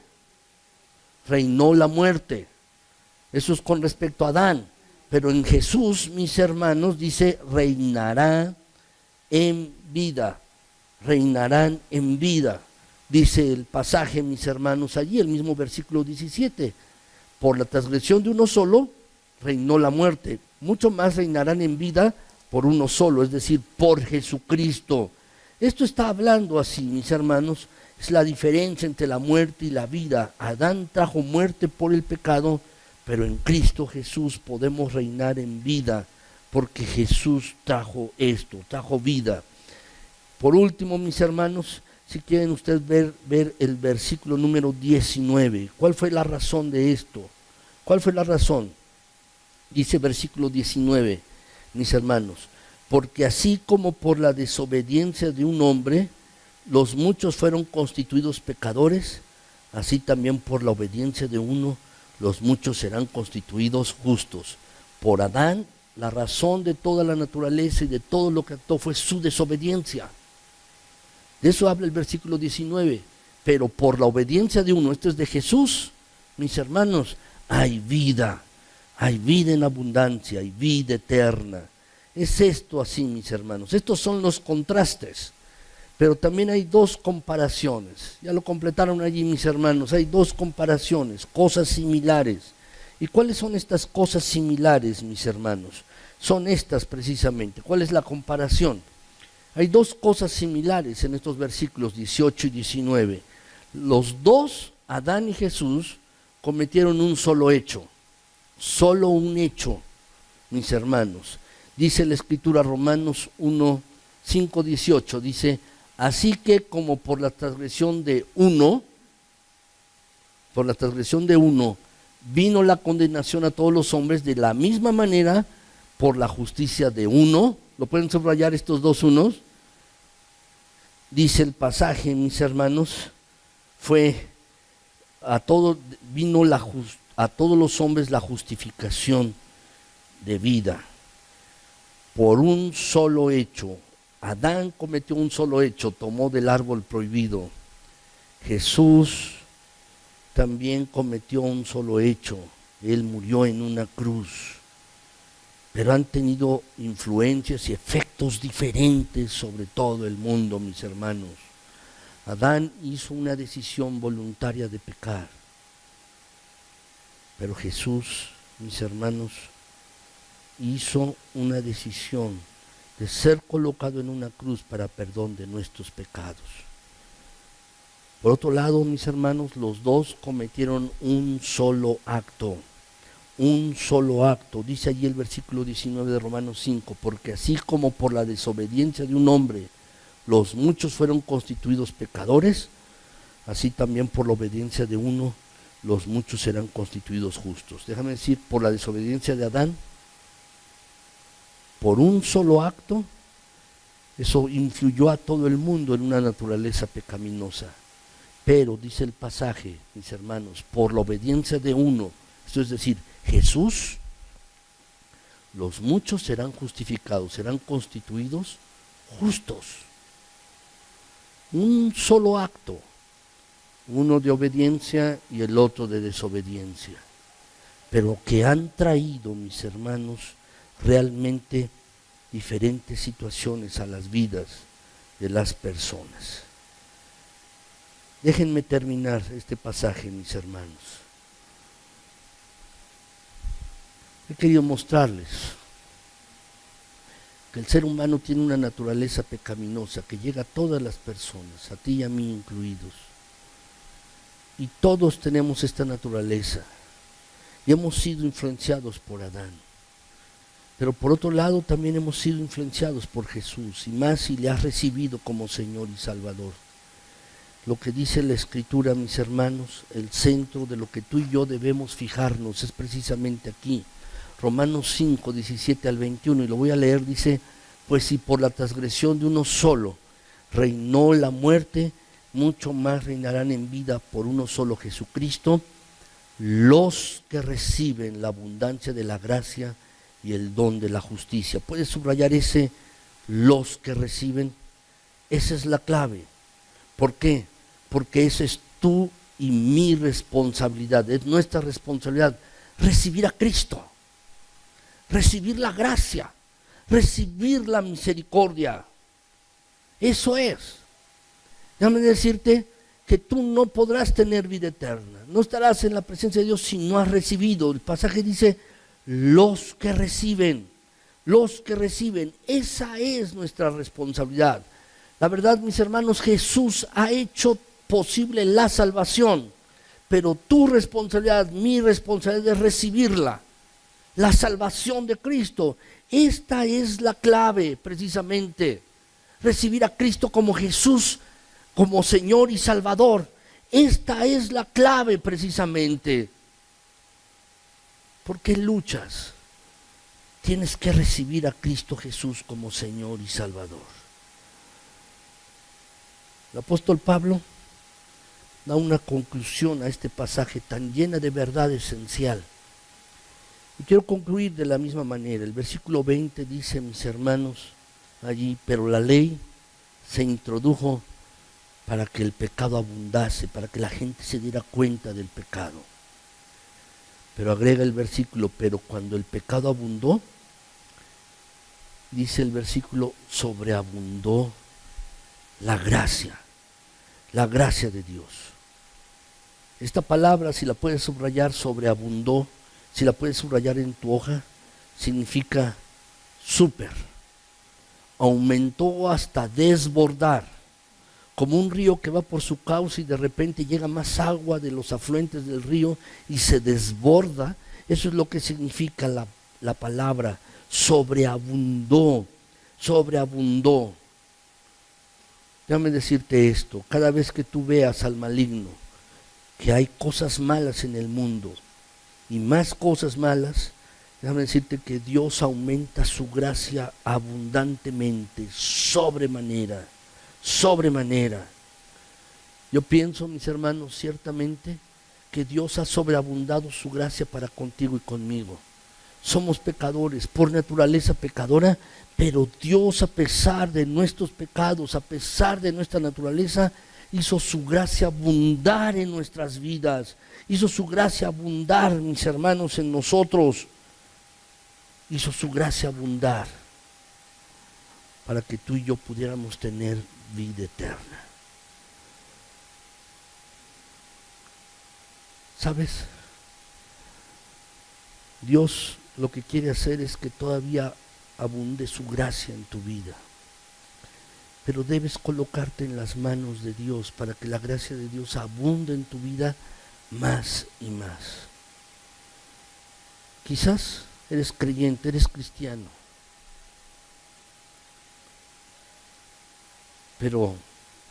Reinó la muerte. Eso es con respecto a Adán. Pero en Jesús, mis hermanos, dice, reinará en vida. Reinarán en vida. Dice el pasaje, mis hermanos, allí, el mismo versículo 17. Por la transgresión de uno solo, reinó la muerte. Mucho más reinarán en vida por uno solo, es decir, por Jesucristo. Esto está hablando así, mis hermanos, es la diferencia entre la muerte y la vida. Adán trajo muerte por el pecado, pero en Cristo Jesús podemos reinar en vida, porque Jesús trajo esto, trajo vida. Por último, mis hermanos, si quieren ustedes ver el versículo número 19, ¿cuál fue la razón de esto? ¿Cuál fue la razón? Dice versículo 19, mis hermanos, porque así como por la desobediencia de un hombre, los muchos fueron constituidos pecadores, así también por la obediencia de uno, los muchos serán constituidos justos. Por Adán, la razón de toda la naturaleza y de todo lo que actuó fue su desobediencia. De eso habla el versículo 19. Pero por la obediencia de uno, esto es de Jesús, mis hermanos, hay vida en abundancia, hay vida eterna. Es esto así, mis hermanos. Estos son los contrastes. Pero también hay dos comparaciones. Ya lo completaron allí, mis hermanos. Hay dos comparaciones, cosas similares. ¿Y cuáles son estas cosas similares, mis hermanos? Son estas precisamente. ¿Cuál es la comparación? Hay dos cosas similares en estos versículos 18 y 19. Los dos, Adán y Jesús, cometieron un solo hecho. Solo un hecho, mis hermanos. Dice la Escritura, Romanos 1, 5, 18, dice, así que como por la transgresión de uno, vino la condenación a todos los hombres, de la misma manera, por la justicia de uno, ¿lo pueden subrayar estos dos unos? Dice el pasaje, mis hermanos, vino a todos los hombres la justificación de vida, por un solo hecho. Adán cometió un solo hecho, tomó del árbol prohibido. Jesús también cometió un solo hecho, él murió en una cruz. Pero han tenido influencias y efectos diferentes sobre todo el mundo, mis hermanos. Adán hizo una decisión voluntaria de pecar, Pero Jesús, mis hermanos, hizo una decisión de ser colocado en una cruz para perdón de nuestros pecados. Por otro lado, mis hermanos, los dos cometieron un solo acto. Un solo acto. Dice allí el versículo 19 de Romanos 5, porque así como por la desobediencia de un hombre los muchos fueron constituidos pecadores, así también por la obediencia de uno los muchos serán constituidos justos. Déjame decir, por la desobediencia de Adán, por un solo acto, eso influyó a todo el mundo en una naturaleza pecaminosa. Pero, dice el pasaje, mis hermanos, por la obediencia de uno, esto es decir, Jesús, los muchos serán justificados, serán constituidos justos. Un solo acto, uno de obediencia y el otro de desobediencia, pero que han traído, mis hermanos, realmente diferentes situaciones a las vidas de las personas. Déjenme terminar este pasaje, mis hermanos. He querido mostrarles que el ser humano tiene una naturaleza pecaminosa que llega a todas las personas, a ti y a mí incluidos. Y todos tenemos esta naturaleza y hemos sido influenciados por Adán. Pero por otro lado también hemos sido influenciados por Jesús, y más si le has recibido como Señor y Salvador. Lo que dice la Escritura, mis hermanos, el centro de lo que tú y yo debemos fijarnos es precisamente aquí. Romanos 5, 17 al 21, y lo voy a leer, dice, pues si por la transgresión de uno solo reinó la muerte, mucho más reinarán en vida por uno solo, Jesucristo, los que reciben la abundancia de la gracia y el don de la justicia. ¿Puedes subrayar ese los que reciben? Esa es la clave. ¿Por qué? Porque esa es tu y mi responsabilidad, es nuestra responsabilidad recibir a Cristo, recibir la gracia, recibir la misericordia. Eso es. Déjame decirte que tú no podrás tener vida eterna, no estarás en la presencia de Dios si no has recibido. El pasaje dice, los que reciben, esa es nuestra responsabilidad. La verdad, mis hermanos, Jesús ha hecho posible la salvación, pero tu responsabilidad, mi responsabilidad es recibirla, la salvación de Cristo. Esta es la clave, precisamente, recibir a Cristo como Jesús, como Señor y Salvador. Esta es la clave, precisamente. ¿Por qué luchas? Tienes que recibir a Cristo Jesús como Señor y Salvador. El apóstol Pablo da una conclusión a este pasaje tan llena de verdad esencial. Y quiero concluir de la misma manera. El versículo 20 dice, mis hermanos, allí, pero la ley se introdujo para que el pecado abundase, para que la gente se diera cuenta del pecado. Pero agrega el versículo, pero cuando el pecado abundó, dice el versículo, sobreabundó la gracia de Dios. Esta palabra, si la puedes subrayar, sobreabundó, si la puedes subrayar en tu hoja, significa súper. Aumentó hasta desbordar, como un río que va por su cauce y de repente llega más agua de los afluentes del río y se desborda. Eso es lo que significa la palabra sobreabundó. Déjame decirte esto, cada vez que tú veas al maligno, que hay cosas malas en el mundo y más cosas malas, déjame decirte que Dios aumenta su gracia abundantemente, sobremanera. Yo pienso, mis hermanos, ciertamente que Dios ha sobreabundado su gracia para contigo y conmigo. Somos pecadores, por naturaleza pecadora, pero Dios, a pesar de nuestros pecados, a pesar de nuestra naturaleza, hizo su gracia abundar en nuestras vidas, hizo su gracia abundar, mis hermanos, en nosotros, hizo su gracia abundar para que tú y yo pudiéramos tener vida eterna. ¿Sabes? Dios lo que quiere hacer es que todavía abunde su gracia en tu vida, pero debes colocarte en las manos de Dios para que la gracia de Dios abunde en tu vida más y más. Quizás eres creyente, eres cristiano, pero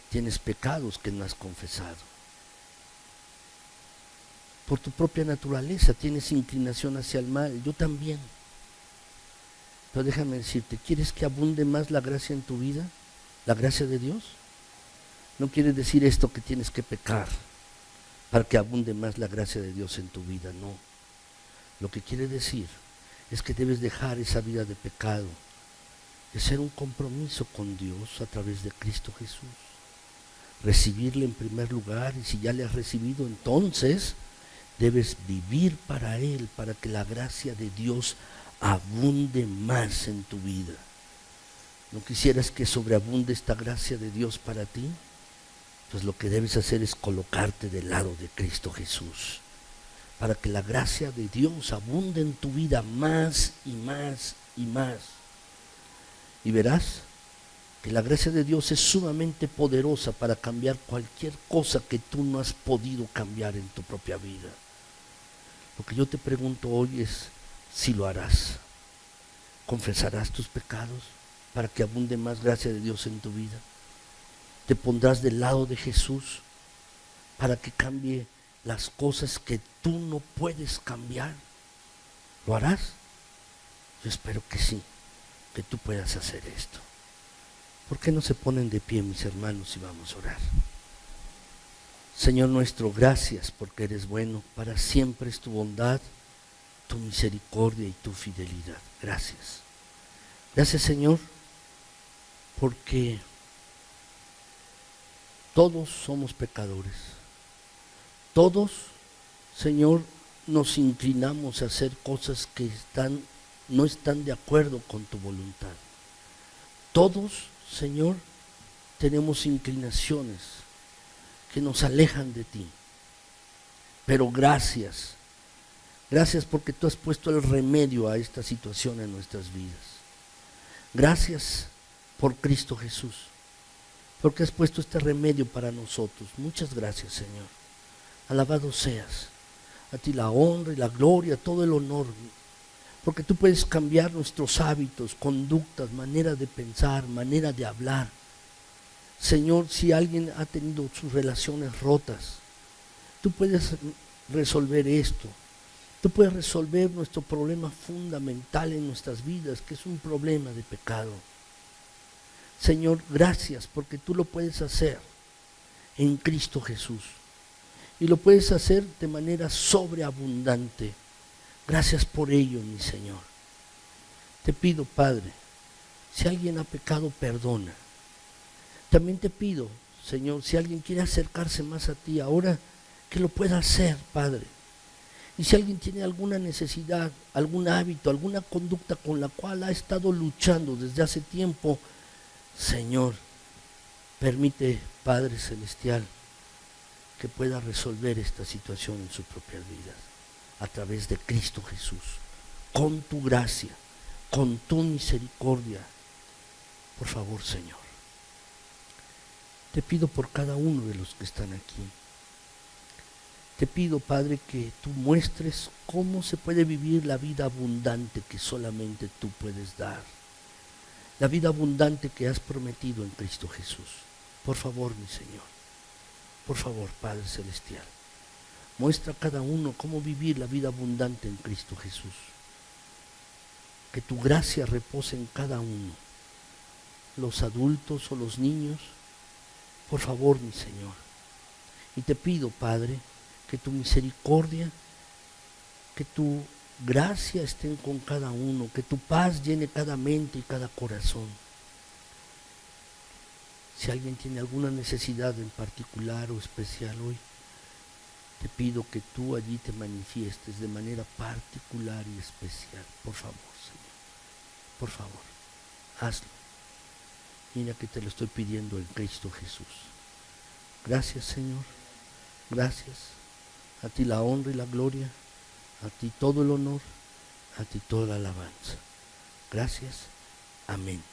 tienes pecados que no has confesado. Por tu propia naturaleza tienes inclinación hacia el mal, yo también. Pero déjame decirte, ¿quieres que abunde más la gracia en tu vida? ¿La gracia de Dios? No quiere decir esto que tienes que pecar para que abunde más la gracia de Dios en tu vida, no. Lo que quiere decir es que debes dejar esa vida de pecado, de hacer un compromiso con Dios a través de Cristo Jesús. Recibirle en primer lugar, y si ya le has recibido, entonces debes vivir para Él, para que la gracia de Dios abunde más en tu vida. ¿No quisieras que sobreabunde esta gracia de Dios para ti? Pues lo que debes hacer es colocarte del lado de Cristo Jesús, para que la gracia de Dios abunde en tu vida más y más y más. Y verás que la gracia de Dios es sumamente poderosa para cambiar cualquier cosa que tú no has podido cambiar en tu propia vida. Lo que yo te pregunto hoy es si lo harás. ¿Confesarás tus pecados para que abunde más gracia de Dios en tu vida? ¿Te pondrás del lado de Jesús para que cambie las cosas que tú no puedes cambiar? ¿Lo harás? Yo espero que sí, que tú puedas hacer esto. ¿Por qué no se ponen de pie, mis hermanos, y vamos a orar? Señor nuestro, gracias porque eres bueno, para siempre es tu bondad, tu misericordia y tu fidelidad. Gracias. Gracias, Señor, porque todos somos pecadores. Todos, Señor, nos inclinamos a hacer cosas que no están de acuerdo con tu voluntad. Todos, Señor, tenemos inclinaciones que nos alejan de ti. Pero gracias porque tú has puesto el remedio a esta situación en nuestras vidas. Gracias por Cristo Jesús, porque has puesto este remedio para nosotros. Muchas gracias, Señor. Alabado seas. A ti la honra y la gloria, todo el honor, porque tú puedes cambiar nuestros hábitos, conductas, manera de pensar, manera de hablar. Señor, si alguien ha tenido sus relaciones rotas, tú puedes resolver esto. Tú puedes resolver nuestro problema fundamental en nuestras vidas, que es un problema de pecado. Señor, gracias porque tú lo puedes hacer en Cristo Jesús. Y lo puedes hacer de manera sobreabundante. Gracias por ello, mi Señor. Te pido, Padre, si alguien ha pecado, perdona. También te pido, Señor, si alguien quiere acercarse más a ti ahora, que lo pueda hacer, Padre. Y si alguien tiene alguna necesidad, algún hábito, alguna conducta con la cual ha estado luchando desde hace tiempo, Señor, permite, Padre Celestial, que pueda resolver esta situación en sus propias vidas, a través de Cristo Jesús, con tu gracia, con tu misericordia. Por favor, Señor, te pido por cada uno de los que están aquí. Te pido, Padre, que tú muestres cómo se puede vivir la vida abundante que solamente tú puedes dar. La vida abundante que has prometido en Cristo Jesús. Por favor, mi Señor. Por favor, Padre Celestial. Muestra a cada uno cómo vivir la vida abundante en Cristo Jesús. Que tu gracia repose en cada uno. Los adultos o los niños. Por favor, mi Señor. Y te pido, Padre, que tu misericordia, que tu gracia estén con cada uno, que tu paz llene cada mente y cada corazón. Si alguien tiene alguna necesidad en particular o especial hoy, te pido que tú allí te manifiestes de manera particular y especial. Por favor, Señor, por favor, hazlo. Mira que te lo estoy pidiendo en Cristo Jesús. Gracias, Señor, gracias. A ti la honra y la gloria, a ti todo el honor, A ti toda la alabanza. Gracias. Amén.